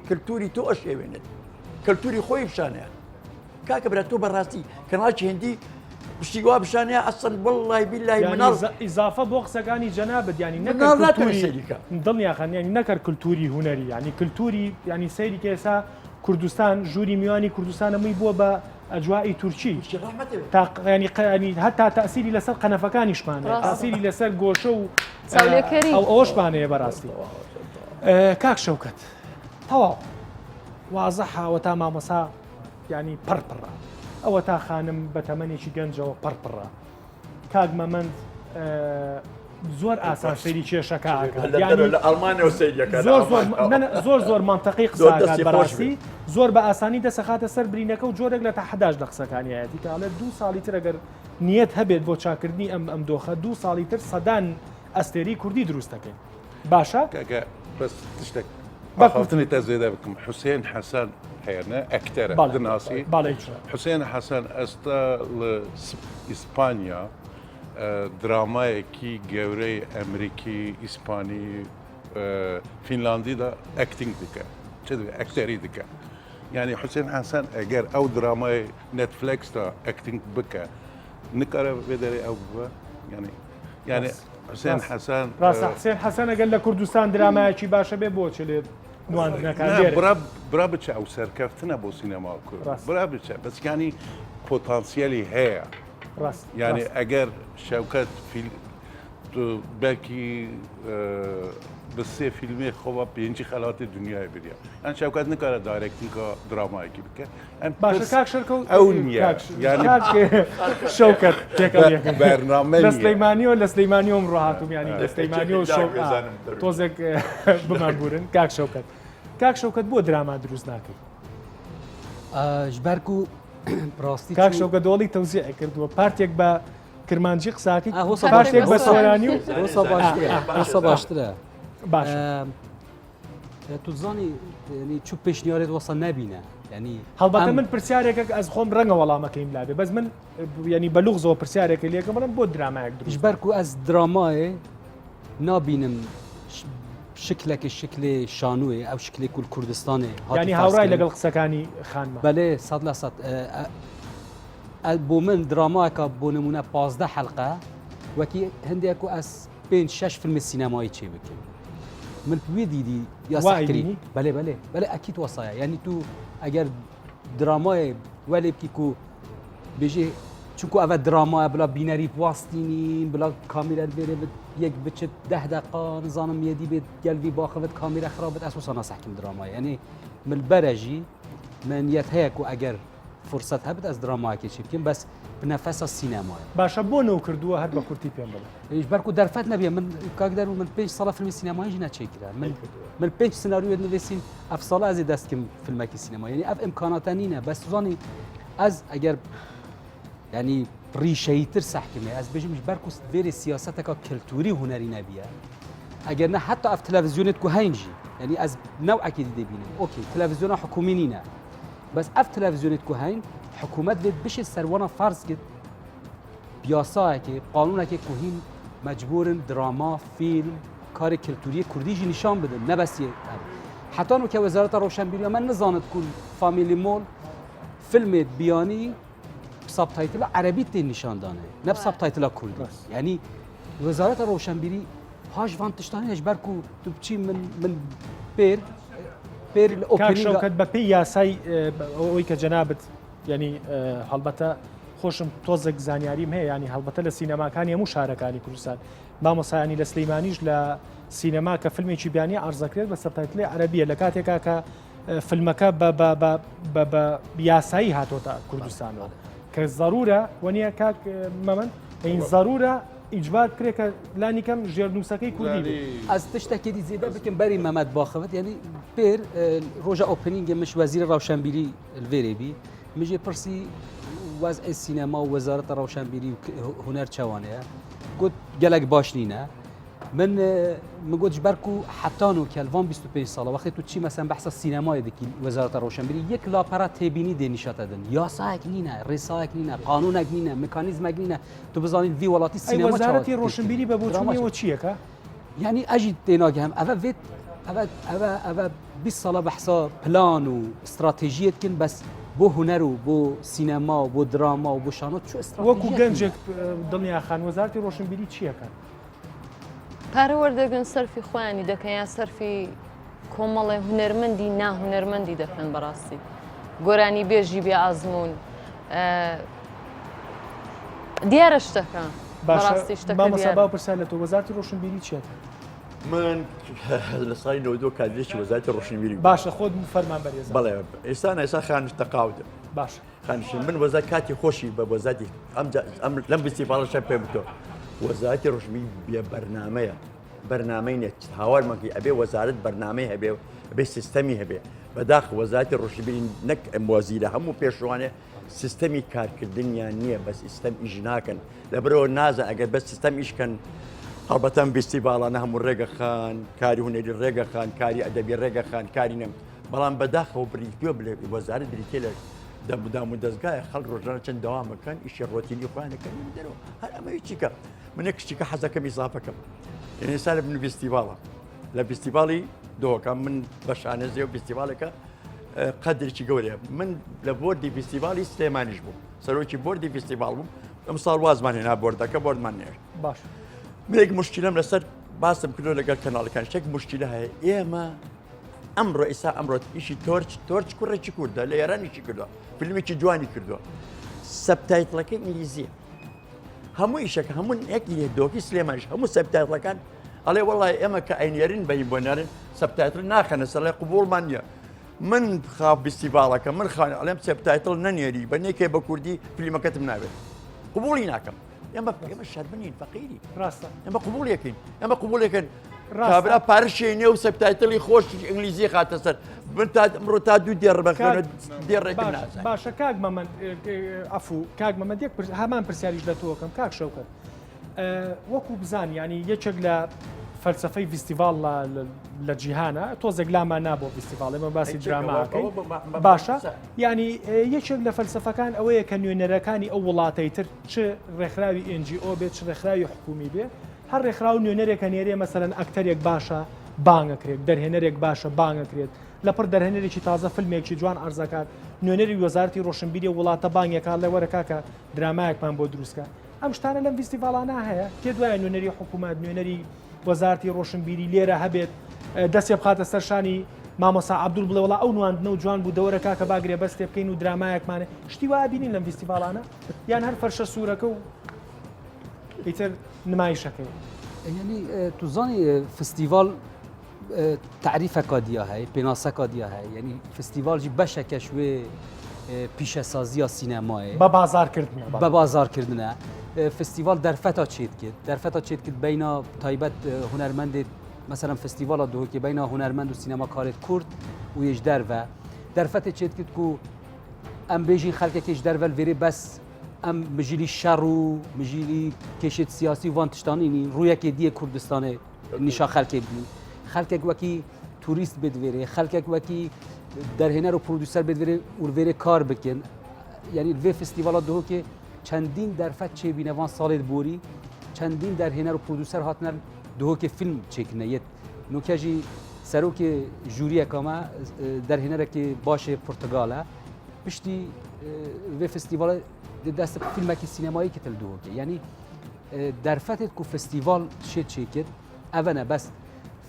کللتوری تۆ ئەشێوێنێت کللتوری خۆی بشانەیە کاکە برا تۆ بەڕاستی کەناڵی هێندی پشتی وا بشانەیە ئەسەن وەڵڵای بیلای مناڵ ئیزافە بۆ قسەکانی جەنابەت ینی مناڵ ناتوانێت سەیریکە. دڵنیاخان ینی نەکرد کللتوری هوەری ینی کللتوری ینی سەیری کێسا کوردستان ژووری میوانی کوردستان ئەمەی بووە بە ئەجوایی تورکی ینی هەتا تاسیری لەسەر قەنەفەکانیشمانە تاسیری لەسەر گۆشە و چاولێکەری. ئەو ئەوشمانەیە بەڕاستی کاک شەوکەت تەواو وازەحاوە تا مامەسا ینی پڕپڕە ئەوە تا خانم بە تەمەنێکی گەنجەوە پڕپڕە کاک مەمەند زۆر ئاسان سەیری کێشەکە لە ئەڵمانەوە سەیریەکە زۆر منتەقی قسەکات بەڕاستی زۆر بە ئاسانی دەسەخاتە سەر برینەکە و جۆرێک لە تاحداش لە قسەکانی هەیەی کاڵێ 2 ساڵی تر ئەگەر نیەت هەبێت بۆ چاکردنی ئەم دۆخە 2 ساڵی تر سەدان ئەستێری کوردی دروست دەکەین باشە بس تشتك خاطرني تزيد بكم حسين حسن هنا اكتر دناسي حسين حسن استا اسبانيا دراما كي جوري امريكي اسباني فنلندي دا اكتينج دكا كذا اكتري دكا يعني حسين حسن اجر او دراما نتفليكس دا اكتينج بكا نقرا بدري او يعني حسين حسن ڕاستە حسين حەسەنە گەل لە کوردستان درامایەکی باشە بێ بۆچ لێ نواندنەکان برا بچە ئەو سەرکەفتنە بۆ سینەما کورد برا بچە بەس ینی پۆتانسیەلی هەیە ینی ئەگەر شەوکەت بەلکی بە سێ فیلمێ خۆوە پێنجی خەڵاتی دنیای بریە ئەن شەوکەت نکارە دایرەکتینکە درامایەکی بکە باشە کاک شەرکە ئەو نییە شەوکەت بەرنامە لە سلەیمانیەوە لە سلەیمانیۆم ڕاهاتوم ینی لە سلەیمانیەوە تۆزێک بمانبورن کاک شەوکەت بۆ دراما دروست ناکەیت ژبەرک و ڕاستی کاک شەوکەت دۆڵی تەوزیع کردووە پارتێک بە کرمانجی قساکەی پارتێک بە سۆرانی و باشترە باش تو زانی چوو پێشنیارێت وەسە نەبینە ینی هەڵباتە من پرسیارێکە ئەس خۆم ڕەنگە وەڵامەکەیم لابێ بەس من ینی بەلوغزەوە پرسیارێکە لێکە بڵم بۆ درامایەک دروست ژبەرک و ئەس درامایێ نابینم شکلێکی شکلێ شانوێ ئەو شکلێک و کوردستانێ ینی هاوڕای لەگەڵ قسەکانی خانمە بەلێ 100% بۆ من درامایەکە بۆ نمونە 15 حەلقە وەکی هەندێک و ئەس 5-6 فیلمی سینەمایی چێ بکەین من پێ دیدی یا سەکری بەلێ ئەکیت وەسایە ینی تو ئەگەر درامای وەلێ بکیک و بێژێ چونکو ئەوە درامایە بلا بینەری بواستینین بلا کامیرەت بێرێ یەک بچێت 10 دقیقە نزانم یەدی بێت گەلوی باخەوت کامیرە خراپێت ئەسوسا ناسەحکیم درامایە ینی من بەرەژی منیەت هەیە و ئەگەر فرصت هەبێت ئەس درامایەکێکی بکەم بەس بنەفەسە سینەمایە باشە بۆ نەو کردووە هەر بە کورتی پێم بڵێ ژبەرک و دەرفەت نەبێ من کاکدەر و من 5 ساڵە فیلمی سینەماییش نەچێکرا من 5 سناریۆ نوێسین ئەف ساڵە ئەزێ دەستکەم فیلمێکی سینەما ینی ئەف ئیمکاناتە نینە بەس زانی ئەس ئەگەر ینی ڕیشەیتر سەحکمێ ئەس بێژم ژبەرک و vێری سیاسەتەکە کللتوری هوەری نەبیە ئەگەر نە حتا ئەف تەلەڤیزیۆنێت کو هەینجی ینی ئەس نەوعەکی دەبینم ئۆکی تەلەڤیزیۆنە حکومی نینە بەس ئەف تەلەڤیزیۆنێت کو هەین حکوومەت بێت بشێ سەروانە فارز کرد بیاسایەکی قانونێکی کوهین مەجبورن دراما فیلم کاری کللتوری کوردیژی نیشان بدن نەبەسیە حتان و کە وەزارەتە ڕۆشنبیریە من نزانت کول فامیلی مۆل فیلمێت بیانی ساب تایتل عربی تی نشان دانه نه ساب تایتل کردی یعنی وزارت روشنبیری هاش وان تشتانی اجبر کو تو بچی من بیر کاک اوپنینگ شەوکەت بە پێی یاسای ئەوەی کە جەنابەت ینی هەڵبەتە خۆشم تۆزێک زانیاریم هەیە ینی هەڵبەتە لە سینەماکانی هەموو شارەکانی کوردستان مامۆسایانی لە سلەیمانیش لە سینەما کە فیلمێکی بیانی عرضەکرێت بە سەبتایتڵی عەرەبیە لە کاتێکا کە فیلمەکە بە یاسایی هاتۆتە کوردستانەوە کە ضرورە وەنیە کاک مەمەند این ضرورە ئیجبار کرێ کە لانی کەم ژێرنووسەکەی کوردی بێت. از تشتکی زیاده بکن بری محمد باخوت یعنی پیر روژا اوپنینگ مش وزیر روشنبیری الویری بی مجی پرسی وضع سینما و وزارت روشنبیری و هنر چوانه گفت گلک باش نینه من مگوت جبرکو حتی نو که الوان 25 ساله وقتی تو چی مثلا بحث سینمای دکی وزارت روشنبیری یک لاپرا تبینی دنیشات دادن یاساک نینه رساک نینه قانونک نینه مکانیزمک نینه تو بزانید وی ولاتی سینما وزارتی روشنبیری بە بۆچوونیەوە چیەکە؟ يعني اجي تناجي هم اوا فيت اوا 20 ساله بحثا بلان و استراتيجيه كن بس بو هنر و بو سينما و بو دراما و بو شانات شو استراتيجيه وەکو گەنجێک دڵنیا خان وەزارتی ڕۆشنبیری چیەکە؟ پارە وەردەگرن سەرفی خۆیانی دەکەن یا سەرفی کۆمەڵێ هونەرمەندی ناهونەرمەندی دەکەن بەڕاستی گۆرانی بێژی بێ ئازمون دیارە شتەکە بەڕاستی شتەکە مامۆستا دیارە. باو پرسیار لە تۆ وەزارتی ڕۆشنبیری چیەکە؟ من لە ساڵی 92 کادرێکی وەزارەتی ڕۆشنبیری بووم. باشە خۆت فەرمان بەرێزە. بەڵێ ئێستا خانش تەقاوتە. باش خانش من وەزارت کاتی خۆشی بە وەزارتی ئەم لەم فستیڤاڵەشە پێ بتۆ وەزارەتی ڕۆشنبیری بێ بەرنامەیە بەرنامەی نێت هاوارمەکەی ئەبێ وەزارەت بەرنامەی هەبێ بێ سیستەمی هەبێ بەداخ وەزارەتی ڕۆشنبیری نەک وەزیرە هەموو پێشوانێ سیستەمی کارکردنیان نییە بە سیستەم ئیژ ناکەن لەبەرەوە نازە ئەگەر بە سیستەم ئیشکەن هەڵبەتەن فستیڤاڵانە هەموو ڕێگەخان کاری هونەری ڕێگەخان کاری ئەدەبی ڕێگەخان کاری نەم بەڵام بەداخەوە بریتوە بڵێ وەزارەت بریتێ لە دەمودام و دەستگایە خەڵک ڕۆژانە چەند دەوامەکەن ئیشی ڕۆتینی خۆیانەکەن دەرەوە هەر ئەمەی چیکە من یەکشتیکە حەزەکەم ئیزافەکەم ئێستا لە من فستیڤاڵە لە فستیڤاڵی دۆکەم من بە شانەزێ و فستیڤالەکە قەدرێکی گەورەیە من لە بۆردی فستیڤالی سلێمانیش بووم سەرۆکی بۆردی فستیڤاڵ بووم ئەم ساڵ وازمان هێنا بۆردەکە بۆردمان نێر باش منێک مشکلەم لەسەر باسم کردو لەگەڵ کەناڵەکان شتێک مشکلە هەیە ئێمە ئەمڕۆ ئێستا ئەمڕۆ ئیشی تۆرچ کوڕێکی کووردە لە ئێرانیشی کردووە فیلمێکی جوانی کردووە سەبتایتڵەکە ئینگلیزیە هەموو ئیشەکە هەموو یەکی دۆکی سلێمانیش هەموو سەبتایتڵەکان ئەڵێ وەڵای ئێمە کە ئەینێرین بەین بۆ نێرن سەبتایتڵ ناخەنە سەڵێ قبوڵمان نییە من خاف فستیڤاڵەکە من خان ئەڵێم سەبتایتڵ نەنێری بە نێکێ بە کوردی فیلمەکەتم ناوێت قبوڵی ناکەم ئێمە شەرمنین فەقیری ڕاستە ئەمە قبوڵەکەین ئەمە قبوڵەکەن کابرا پارشێنێ و سەبتایتڵی خۆش ئینگلیزی خاتە سەر من ئەمڕۆ تا دوو دێڕ بەخێنە دێڕێکم نازانم باشە کاک مەمەند ئەفوو کاک مەمەند یەک هەمان پرسیاریش لە تۆکەم کاک شەوکەت وەکو بزان ینی یەکێک لە فەلسفەی فستیڤاڵ لە جیهانە تۆزێک لامان نابوو فستیڤاڵ ئێمە باسی دراماکەی باشە ینی یەکێک لە فەلسفەکان ئەوەیە کە نوێنەرەکانی ئەو وڵاتەی تر چ ڕێکخراوی NGO بێت چ ڕێکخراوی حکومی بێ هەر ڕێکخراو نوێنەرێکە نێرێ مەسەرەن ئەکتەرێک باشە بانگەکرێت دەرهێنەرێک باشە بانگەکرێت لەپڕ دەرهێنەرێکی تازە فیلمێکی جوان ئەرزەکات نوێنەری وەزارەتی ڕۆشنبیری وڵاتە بانگێکات لە وەرەکاکە درامایەکمان بۆ دروستکە ئەم شتانە لەم فستیڤاڵانە هەیە تێ دوایە نوێنەری حکوومەت نوێنەری وەزارەتی ڕۆشنبیری لێرە هەبێت دەستێ بخاتە سەرشانی مامۆسا عەبدوڵ بڵێ وڵا ئەو نواندنە و جوان بوو دەوەرەکە باگرێ بەستێ بکەین و درامایەکمانە شتی وایە بینین لەم فستیڤاڵانە یان هەر فەرشە سوورەکە و ئیتر نمایشەکەی يعني توزاني فستيفال تعريفك ديا هاي بناسك ديا هاي يعني فستيفال جي بشكه شوي پیشه سازی سینمایی با بازار کردن با بازار کردن فستیوال در فتا چید کرد در فتا چید کرد بین تایبت هنرمند مثلا فستیوال دو که بین هنرمند و سینما کارت کرد و یش در فتا چید کرد کو ام بیجین خلک کش در ول وری بس ام مجلی شر و مجلی کشت سیاسی وانتشتانی نی روی که دی کردستان نشا خلک بی خلک وکی توریست بدوره خلک وکی در هنر و پرودوسر بدوره وره کار بکن یعنی وی فستیوالا دو که چندین در فت چه بینوان سال بوری چندین در هنر و پرودوسر هاتنر دو که فیلم چکنه یت نوکجی سرو که جوری کاما در هنر که باشه پرتغاله پشتی و فستیوال دست فیلمکی سینمایی که تلدوه که یعنی در فتت کو فستیوال شد چیکت اونا بس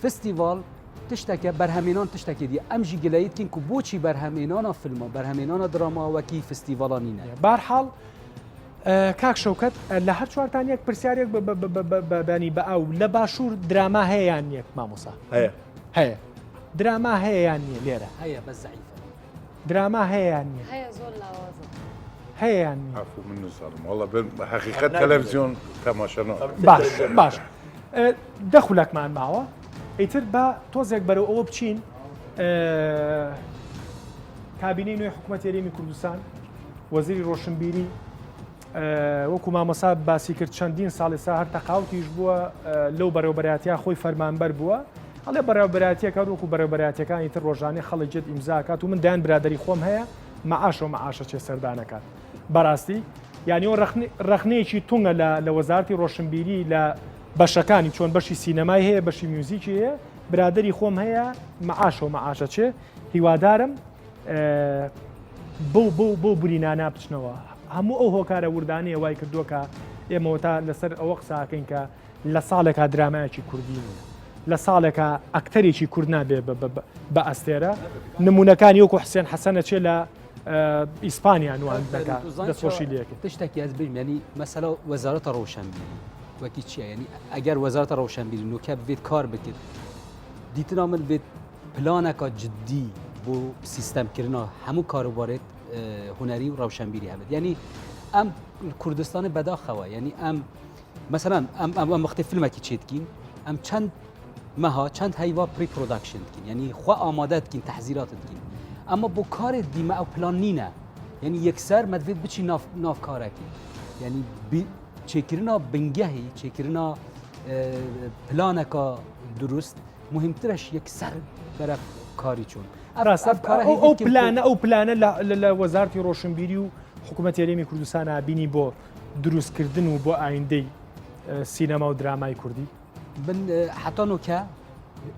فستیوال تشتكي برهمينان تشتكي دي امجي جلايد كين كوبوتشي برهمينان فيلم برهمينان دراما وكي فستيفالانينا بارحال کاک شەوکەت لە هەر چوارتان یەک پرسیارێک بەنی بە ئەو لە باشوور دراما هەیەیان نیەک مامۆسا هەیە دراما هەیەیان نییە لێرە هەیە بە زعیفە دراما هەیەیان نییە هەیە زۆر لاوازە هەیەیان نییە عفو من سالم والله حقیقت تلفزیون تماشانا باش دەخولەکمان ماوە ئیتر بە تۆزێک بەرەو ئەوە بچین کابینەی نوێی حکوومەت یاریمی کوردستان وەزیری ڕۆشنبیری وەکو مامۆسا باسی کرد چەندین ساڵی سا هەر تەقاوتیش بووە لەو بەڕێوەبەراتیا خۆی فەرمانبەر بووە هەڵێ بەڕێوەبەراتیەکە وەکو بەڕێوەبەراتیەکانی تر ڕۆژانەی خەڵک جێت ئیمزاکات و من دایان برادری خۆم هەیە مەعاشە و مەعاشە چێ سەردانەکات بەڕاستی یعنی ئەو ڕەخنەیەکی تونگە لە وەزارەتی ڕۆشنبیری لە بەشەکانی چۆن بەشی سینەمای هەیە بەشی میوزیکی هەیە برادری خۆم هەیە مەعاشە و مەعاشە چێ هیوادارم بۆ برینانە بچنەوە هەموو ئەو هۆکارە وردانەیە وای کردووە کە ئێمەوە تا لەسەر ئەوە قساکەین کە لە ساڵێکا درامایەکی کوردی نیە لە ساڵێکە ئەکتەرێکی کورد نابێ بە ئەستێرە نمونونەکانی وەکو حسێن حەسەنە چێ لە ئیسپانیا نوان دەکات دەستۆشی لەکە تشتێکی ئەس بیم ینی مەسەلا وەزارەتە ڕۆشنبیری وەکی چییە ینی ئەگەر وەزارەتە ڕۆشنبیری نوکە بێت کار بکرد دیتنا من بێت پلانێکە جدی بۆ سیستەمکردنا هەموو کاروبارێت هنری و ڕەوشنبیری هەبێت یعنی ئەم کوردستانی بەداخەوە یعنی ئەم مثلەن ئەم وەختی فیلمێکی چێتکین ئەم چەند مەها چەند هەیوا پری پرۆداکشن دکین یعنی خوا ئامادە دکین تەحزیرات دکین ئەمە بۆ کارێت دیمە ئەو پلان نینە یعنی یەکسەر مەدوێت بچی ناف کارێکی یعنی چێکردنا بنگەهی چێکردنا پلانێکە دروست مهمترش یەکسەر بەرە کاری چۆن ئەو پلانە لە وەزارەتی ڕۆشنبیری و حکوومەت یاریمی کوردستان بینی بۆ دروستکردن و بۆ ئایندەی سینەما و درامای کوردی من حتانۆکە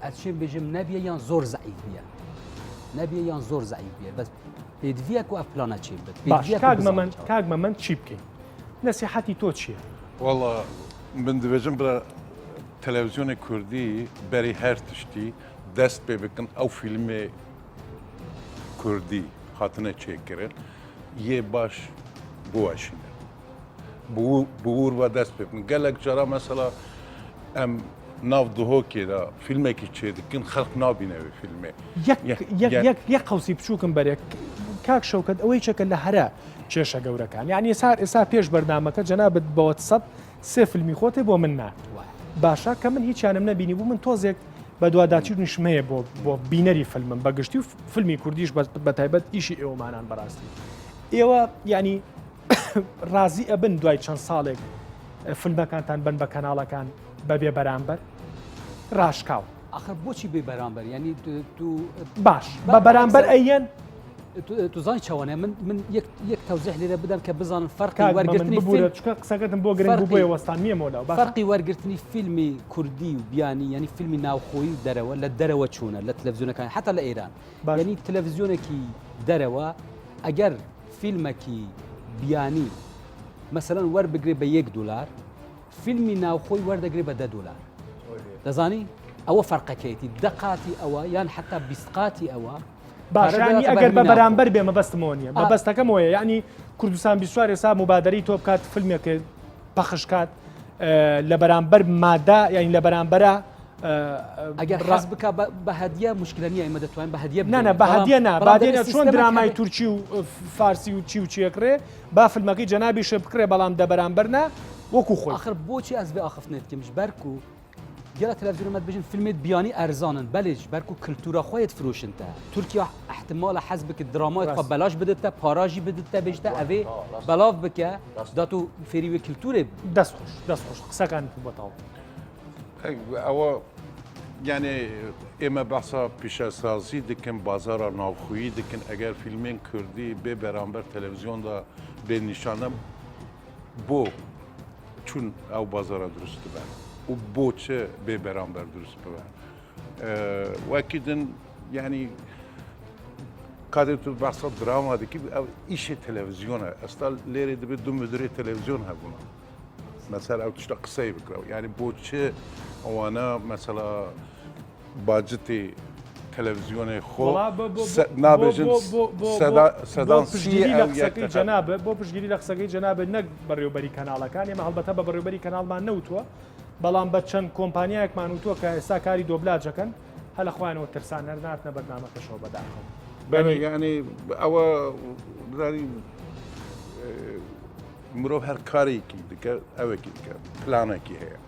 ئەچێ بێژم نەبیە یان زۆر زعیف بیە نەبیە یان زۆر زعیف بیە بەس پێدویەک و ئەف پلانە چێ بێت باش کاگمە من چی بکەین نەسیحەتی تۆ چییە؟ والله من دەبێژم برە تەلەڤیزیۆنی کوردی بەری هەر تشتی دەست پێ بکەن ئەو فیلمێ کوردی هاتنە چێکردن یێ باش بواشینە بور و دەست پێ بکەن گەلێک جارا مەسەلا ئەم ناو دهۆکێدا فیلمێکی چێ دکن خەڵک نابینەوێ فیلمێ یەک قەوسی بچووکم بەرێک کاک شەوکەت ئەوەی چەکە لە هەرە کێشە گەورەکان یعنی ئێستا پێش بەردامەکە جەنابەت بەوە سێ فیلمی خۆتێ بۆ من نا باشە کە من هیچیانم نەبینی بوو من تۆزێک بە دوواداچی نیشمەیە بۆ بینەری فیلمم بەگشتی و فیلمی کوردیش بە تایبەت ئیشی ئێوەمانان بەڕاستی ئێوە ینی ڕازی ئەبن دوای چەند ساڵێک فیلمەکانتان بن بە کەناڵەکان بەبێ بەرامبەر ڕاشکاو آخر بۆچی بێ بەرامبەر ینی تو باش بە بەرامبەر ئەیەن توزانی چاوانێ من یەک تەوزیح لێرە بدەم کە بزانن فەرقی وەرگرتنی قسەکەتم بۆ گرنگ بووە وەستان نییەمەوە فەرقی وەرگرتنی فیلمی کوردی و بیانی ینی فیلمی ناوخۆیی و دەرەوە لە دەرەوە چوونە لە تەلەڤیزیۆنەکان حتا لە ئێران ینی تەلەڤیزیۆنێکی دەرەوە ئەگەر فیلمێکی بیانی مەسەلەن وەربگرێ بە $1 فیلمی ناوخۆی وەردەگرێ بە $10 دەزانی ئەوە فەرقەکەیەتی دەقاتی ئەوە یان حتا 20 قاتی ئەوە باشانی ئەگەر بە بەرامبەر بێ مەبەستمەوە نیە مەبەستەکەم وەیە یعنی کوردستان 24 ئێستا مبادەری تۆ بکات فیلمێکە پەخش کات لە بەرامبەر مادە یعنی لە بەرامبەرە ئەگەر ڕاست بکە بە هەدیە مشکلە نیە ئێمە دەتوانین بە هەدیە نانە بە هەدیە نا بادێنە چۆن درامای تورکی و فارسی و چی و چیەکرێ با فیلمەکەی جەنابی شێ بکرێ بەڵام دە بەرامبەرنا وەکو خۆی آخر بۆچی ئەس بێ ئاخفتنێتکەمش بەرکو گەلە تەلەڤیزیۆنەمەت بژین فیلمێت بیانی ئەرزانن بەلێش بەرکو کللتورە خۆیت فرۆشنتە تورکیا احتمالە حەز بکە درامایت خۆ بەلاش بدتە پاراژی بدتە بێژتە ئەوێ بەڵاو بکە دات و فێریوێ کللتورێ دەست خۆش قسەکان بەتاو ئەوە یعنی ئێمە بەسا پیشەسازی دکن بازارە ناوخۆیی دکن ئەگەر فیلمێن کوردی بێ بەرامبەر تەلەڤیزیۆندا بێ نیشانە بۆ چون ئەو بازارە دروست بن و بۆچە بێ بەرامبەر دروست ببن وەکیدن یعنی کاتێک تو بەسە دراما دەکەی ئەو ئیشی تەلەڤیزیۆنە ئەستا لێرە دەبێت دوو مدیری تەلەڤیزیۆن هەبوون مەسەر ئەو تشتە قسەی بکرەوە یعنی بۆچێ ئەوانە مەسەلا باجتی تەلەڤیزیۆنی خۆ نابێژن سەدان جەنابە بۆ پشتگیری لە قسەکەی جەنابە نەک بەڕێوبەری کەناڵەکان ئێمە هەڵبەتە بە بەڕێوبەری کەناڵمان نەوتووە بەڵام بە چەند کۆمپانیایەکمان وتووە کە ئێستا کاری دۆبلاجەکەن هەل لە خوانەوە ترسان هەرناتنە بەرنامەکەشەوە بەداخەوە بەێ یعنی ئەوە مرۆڤ هەر کارێکی دیکە ئەوێکی دیکە پلانێکی هەیە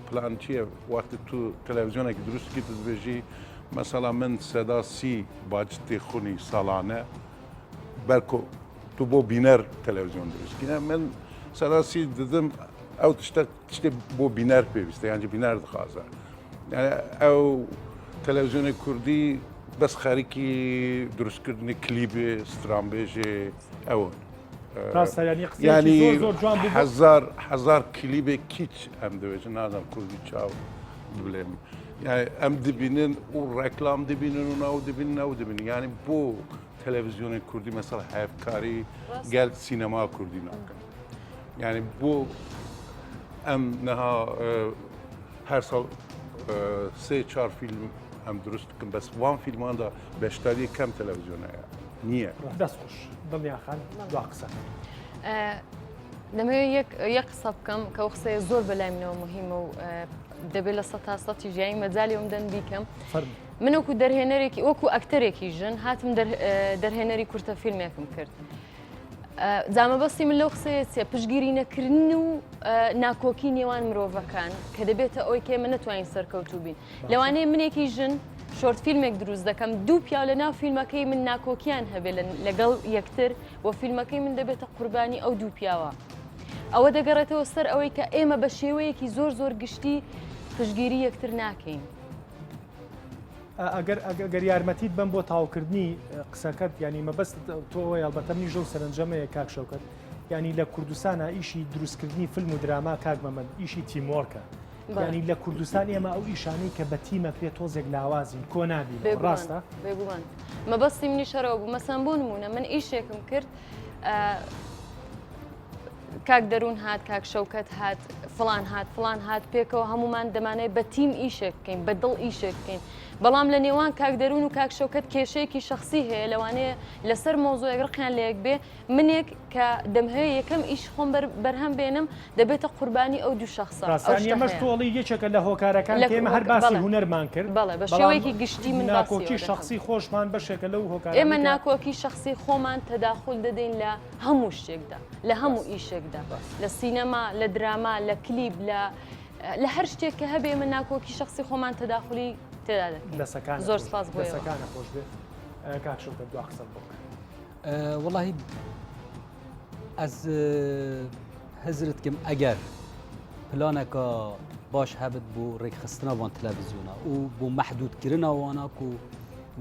پلان چییە وقتی تو تەلەڤیزیۆنێکی دروستکی دەبێژی مەسەلا من سەدا سی باجتی خونی ساڵانە بەرکۆ تو بۆ بینەر تەلەڤیزیۆن دروستکینە من سەدا سی ددم ئەو تشتێ بۆ بینەر پێویستە یانجی بینەر دخوازە ئەو تەلەڤیزیۆنی کوردی بەس خەریکی دروستکردنی کلیبێ سترامبێژێ ئەوە هزار کلیبێ کیچ ئەم دەوێژە نازم کوردی چاو بڵێم ئەم دبینن و ڕێکلام دەبینن و ناو دەبین ناو دەبین ینی بۆ تەلەڤیزیۆنی کوردی مەسەڵ هەفکاری گەل سینەما کوردی ناکەن ینی بۆ ئەم نەها هەر ساڵ سێ چار فیلم ئەم دروست بکەم بەس وان فیلماندا بەشداری کەم تەلەڤیزیۆنەیە نییە دەستخۆش دڵنیاخان دوا قسە دەمەوێت یەک قسە بکەم کە ئەو قسەیە زۆر بەلای منەوە مهمە و دەبێت لە سە تا سەتی ژیایی مەجای ئەومدەن بیکەم من وەکو دەرهێنەرێکی وەکو ئەکتەرێکی ژن هاتم دەرهێنەری کورتە فیلمێکم کرد جامەبەستی من لەو قسەیە چێ پشگیری نەکردن و ناکۆکی نێوان مرۆڤەکان کە دەبێتە ئەوەی کێ من نەتوانین سەرکەوتوو بین لەوانەیە منێکی ژن شۆرت فیلمێک دروست دەکەم دوو پیاو لە ناو فیلمەکەی من ناکۆکیان هەبێت لەگەڵ یەکتر و فیلمەکەی من دەبێتە قوربانی ئەو دوو پیاوە ئەوە دەگەڕێتەوە سەر ئەوەی کە ئێمە بە شێوەیەکی زۆر گشتی پشگیری یەکتر ناکەین ئەگەر یارمەتیت بم بۆ تاوکردنی قسەکەت ینی مەبەست تۆەوەی ئەلبەتە منیش و سەرنجەمەیە کاک شەوکەت ینی لە کوردستانە ئیشی دروستکردنی فیلم و دراما کاک مەمەد ئیشی تیمۆرکە ینی لە کوردستان ئێمە ئەو ئیشانەی کە بە تیمەکرێت تۆزێک لاوازین کۆ نابین ڕاستە بێگومان مەبەستی منی شەرەوە بوو مەسەن بۆ نمونە من ئیشێکم کرد کاک دەروون هات کاک شەوکەت هات فڵان هات پێکەوە هەمومان دەمانێت بە تیم ئیشێک بکەین بە دڵ ئیشێک بکەین بەڵام لە نێوان کاک دەروون و کاک شەوکەت کێشەیەکی شخصی هەیە لەوانەیە لەسەر مۆزۆیەک ڕقیان لەیەک بێ منێک کە دەمهەیە یەکەم ئیش خۆم بەرهەم بێنم دەبێتە قوربانی ئەو دوو شخصە ئێمەش تۆڵی یەکێکە لە هۆکارەکان ئێمە هەر باسی هونەرمان کرد بەڵێ بە شێوەیەکی گشتی من ناکۆکی شخصی خۆشمان بەشێکە لەو هۆکار ئێمە ناکۆکی شخصی خۆمان تەداخل دەدەین لە هەموو شتێکدا لە هەموو ئیشێکدا لە سینەما لە دراما لە کلیب لە هەر شتێک کە هەبێ من ناکۆکی شخصی خۆمان تەداخلی زۆر سپاس بۆ دەسەکانە خۆش بێت کاک شەوکەت دوا قسە بۆ والله ئەز هەزرت کەم ئەگەر پلانێکە باش هەبت بۆ ڕێکخستنەوان تەلەڤیزیۆنە و بۆ مەحدودکردنەوانە و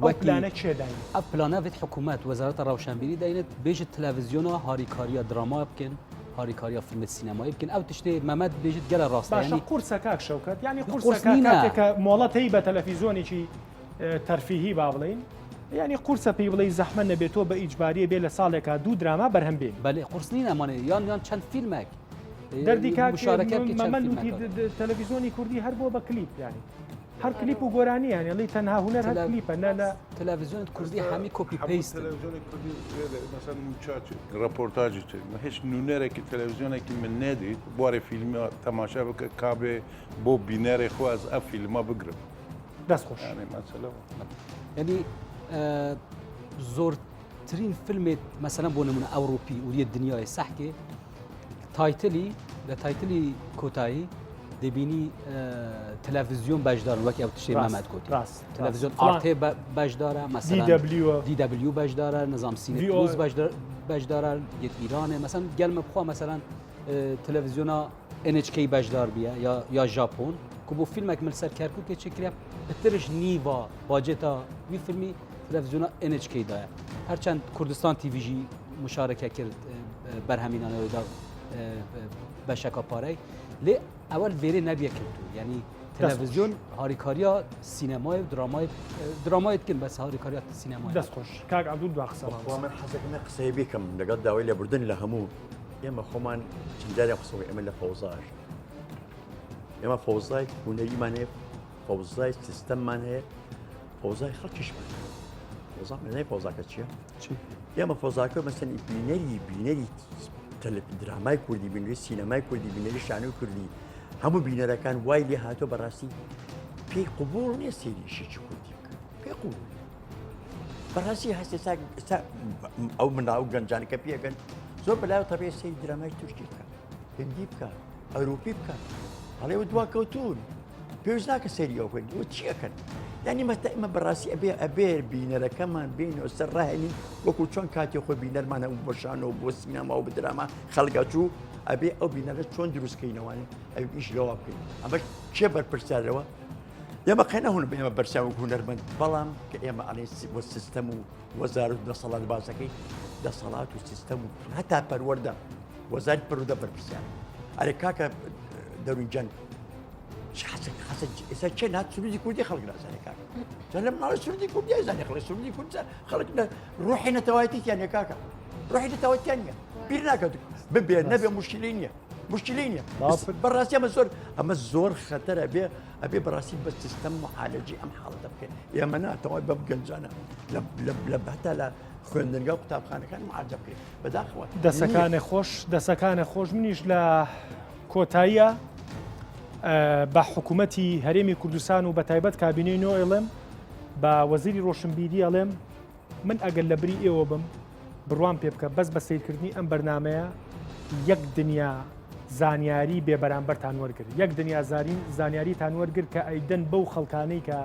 وەکلانە چێداین ئەو پلانەوێت حکوومەت وەزارەتە ڕەوشنبیری دەینێت بێژت تەلەڤیزیۆنە هاریکاریە دراما بکەن هاریکاریە فیلمە سینەمایی بکەن ئەو تشتێ مەمەد بێژت گەلە ڕاستە باشە قورسە کاک شەوکەت ینی قورسەکە مۆڵەت هەی بە تەلەڤیزیۆنێکی تەرفیهی با بڵین ینی قورسە پێی بڵێ زەحمە نەبێتەوە بە ئیجباریە بێ لە ساڵێکە دوو دراما بەرهەم بێن بەێ قورس نین ئەمانێ یان چەند فیلمێک دەردی مەمەند وتی تەلەڤیزیۆنی کوردی هەر بۆ بە کلیپ ینی هەر کلیپ و گۆرانی یانی ئەڵی تەنها هونەر هەر کلیپە لە تەلەڤیزیۆنت کوردی هەمی کۆپی پێیست ڕپۆرتاجی هیچ نونەرێکی تەلەڤیزیۆنێکی من نێدیت بوارێ فیلمی تەماشا بکە کابێ بۆ بینەرێ خۆ ئەس ئە فیلمە بگرم دەستخۆش ینی زۆرترین فیلمێت مەسەلەن بۆ نمونە ئەوروپی وریە دنیای سەحکێ تایتلی لە تایتلی کۆتایی دەبینی تەلەڤیزیۆن بەشدار وەکی ئەو تشتێ مەمەد کوتی تەلەڤیزیۆن ئارتێ بەشدارە مەسەلەن DW بەشدارە نظام سینە پلوس بەشدارە یەک ئیرانێ مەسەلەن گەلمە بخوا مەسەلەن تەلەڤیزیۆنە NHK بەشدار بیە یا ژاپۆن کە بۆ فیلمێک من سەرکارکوت تێچێکرا بترش نیڤە باجێتە وی فیلمی تەلەڤیزیۆنە NHK دایە هەرچەند کوردستان تیڤژی مشارەکە کرد بەرهەمینانەوەدا بەشەکە پارەی لێ ئەوەل vêrê nebiye kiltûr yanî تلویزیون هاریکاریا سینمای درامای کن بس هاریکاریا سینمای دەستخۆش کاک عەبدول دوا قسەمان وا من حەزەکەمە قسەی بکەم لەگەڵ داوای لێبوردن لە هەموو ئێمە خۆمان چەندجارێک قسەوەی ئەمە لە فەوزاژ ئێمە فەوزای هونەریمان هەیە فەوزای سیستەممان هەیە فەوزای خەڵکیشمان فەوزا نەزانێ فەوزاکە چییە؟ ئێمە فەوزاکە مەسەن بینەری درامای کوردی بینەری سینەمای کوردی بینەری شانۆی کوردی هەموو بینەرەکان وای لێ هاتۆ بەڕاستی پێی قوبوڵ نییە سێریشێکی کوردی بکە پێی قوبوڵ بەڕاستی هەستا ئەو مناو گەنجانەکە پێگەن زۆر بەلای تەبێ سەی درامای تورکی بکە هندی بکە ئەوروپی بکە هەڵێوە دواکەوتون پێویست ناکە سەری ئەو بکەن چیەکەن یعنی مەتەئمە بەڕاستی ئەبێ بینەرەکەمان بینەوە سەر ڕاهێنین وەکو چۆن کاتی خۆی بینەرمان هەموو بۆشانەوە بۆ سینەما و بدراما خەڵگا چوو ئەبێ ئەو بینەرە چۆن دروستکەینەوەوانی ئەو ئیش لەوە بکەین ئەمە چێ بەرپرسیارەوە ئێمە قەینە هون بێمە بەرسیاو هونەرمەند بەڵام کە ئێمە ئەڵێ بۆ سیستەم و وەزارت دەسەڵات باسەکەی دەسەڵات و سیستەم و هەتا پەروەردە وەزارت پەروەردە بەرپرسیار ئەرێ کاکە دەروینجان ئێستا چێ نات سرودی کوردی خەڵک نازانێ کاکە جا لە مناڵی سرودی کوردی ئەزانێ خەڵک سرودی کورد خەڵک ڕۆحی نەتەوایەتیان نیە کاکە ڕۆحی نەتەوایەتیان نییە بیر ناکەوت ببێ نەبێ مشکلی نییە مشکلی نییە بەڕاستی ئەمە زۆر خەتەرە بێ ئەبێ بەڕاستی بە سیستەم معالەجی ئەم حاڵەتە بکەین ئێمە ناتەوای بەم گەنجانە لە بەهتا لە خوێندنگا و قوتابخانەکان معالەجە بکەین بەداخەوە دەسەکانە خۆش منیش لە کۆتاییە بە حکوومەتی هەرێمی کوردستان و بە تایبەت کابینەی نۆ ئێڵێم بە وەزیری ڕۆشنبیری ئەڵێم من ئەگەر لە بری ئێوە بم بڕوان پێ بکە بەس بە سیرکردنی ئەم بەرنمەیە یەک دنیا زانیاری بێبەرامبەرتان وەرگرت یەک دنیا زانیاریتان وەرگرت کە ئەیدەن بەو خەڵکانەی کە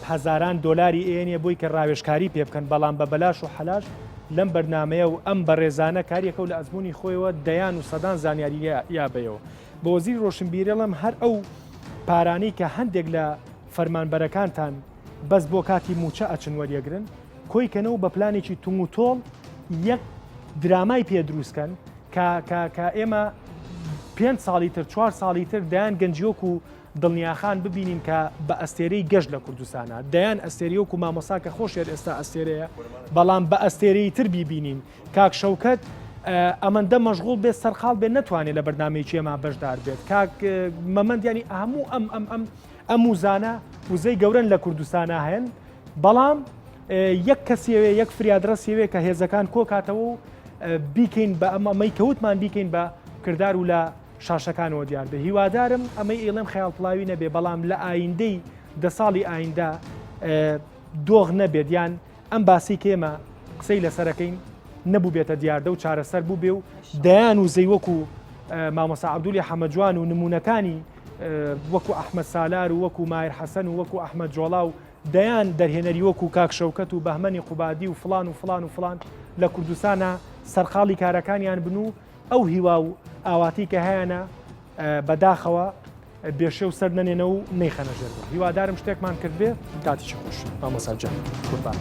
هەزاران دۆلاری ئێنێ بۆی کە ڕاوێژکاری پێ بکەن بەڵام بە بەلاش و حەلاش لەم بەرنمەیە و ئەم بەڕێزانە کاریەکە و لە ئەزمموی خۆیەوە دەیان و سەدان زانیاری یابەیەوە بە وەزیری ڕۆشنبیرەڵم هەر ئەو پارانەی کە هەندێک لە فەرمانبەرەکانتان بەس بۆ کاتی موچە ئەچن وەریەگرن کۆیکەنەوە بە پلانێکی تونگ و تۆڵ یەک درامای پێ دروستکەن کە ئێمە 5 ساڵی تر 4 ساڵی تر دەیان گەنجیۆک و دڵنیاخان ببینین کە بە ئەستێرەی گەشت لە کوردستانە دەیان ئەستێریۆک و مامۆسا کە خۆشێر ئێستا ئەستێرەیە بەڵام بە ئەستێرەی تر بیبینین کاک شەوکەت ئەمەندە مەشغوڵ بێت سەرخاڵ بێت نەتوانێت لە بەرنمەیەکی ئێمە بەشدار بێت کاک مەمەندیانی هەموو ئەم وزانە وزەی گەورن لە کوردستانە هەن بەڵام یەک کەسێوێ یەک فریادرەسێوێ کە هێزەکان کۆکاتەوە و بیکەین بە ئەمەی کەوتمان بیکەین بە کردار و لە شاشەکانەوە دیار بێ هیوادارم ئەمەی ئێڵم خەیاڵپڵاوی نەبێ بەڵام لە ئایندەی 10 ساڵی ئایندا دۆغ نەبێت یان ئەم باسی کێمە قسەی لەسەرەکەین نەبوو بێتە دیاردە و چارەسەر بوو بێ و دەیان و زەیوەکو مامۆستا عەبدولی حەمەدجوان و نمونونەکانی وەکو ئەحمەد سالار و وەکو مایر حەسەن و وەکو ئەحمەد جۆڵا و دەیان دەرهێنەری وەکو کاک شەوکەت و بەهمەنی قوبادی و فلان و فلان و فلان لە کوردستانە سەرخاڵی کارەکانیان بن و ئەو هیوا و ئاواتی کە هەیەە بەداخەوە بێشێ و سەر نەنێنە و نەیخەنە ژێر بوو هیوادارم شتێکمان کرد بێ کاتیشی خۆش مامۆستا جان قوربان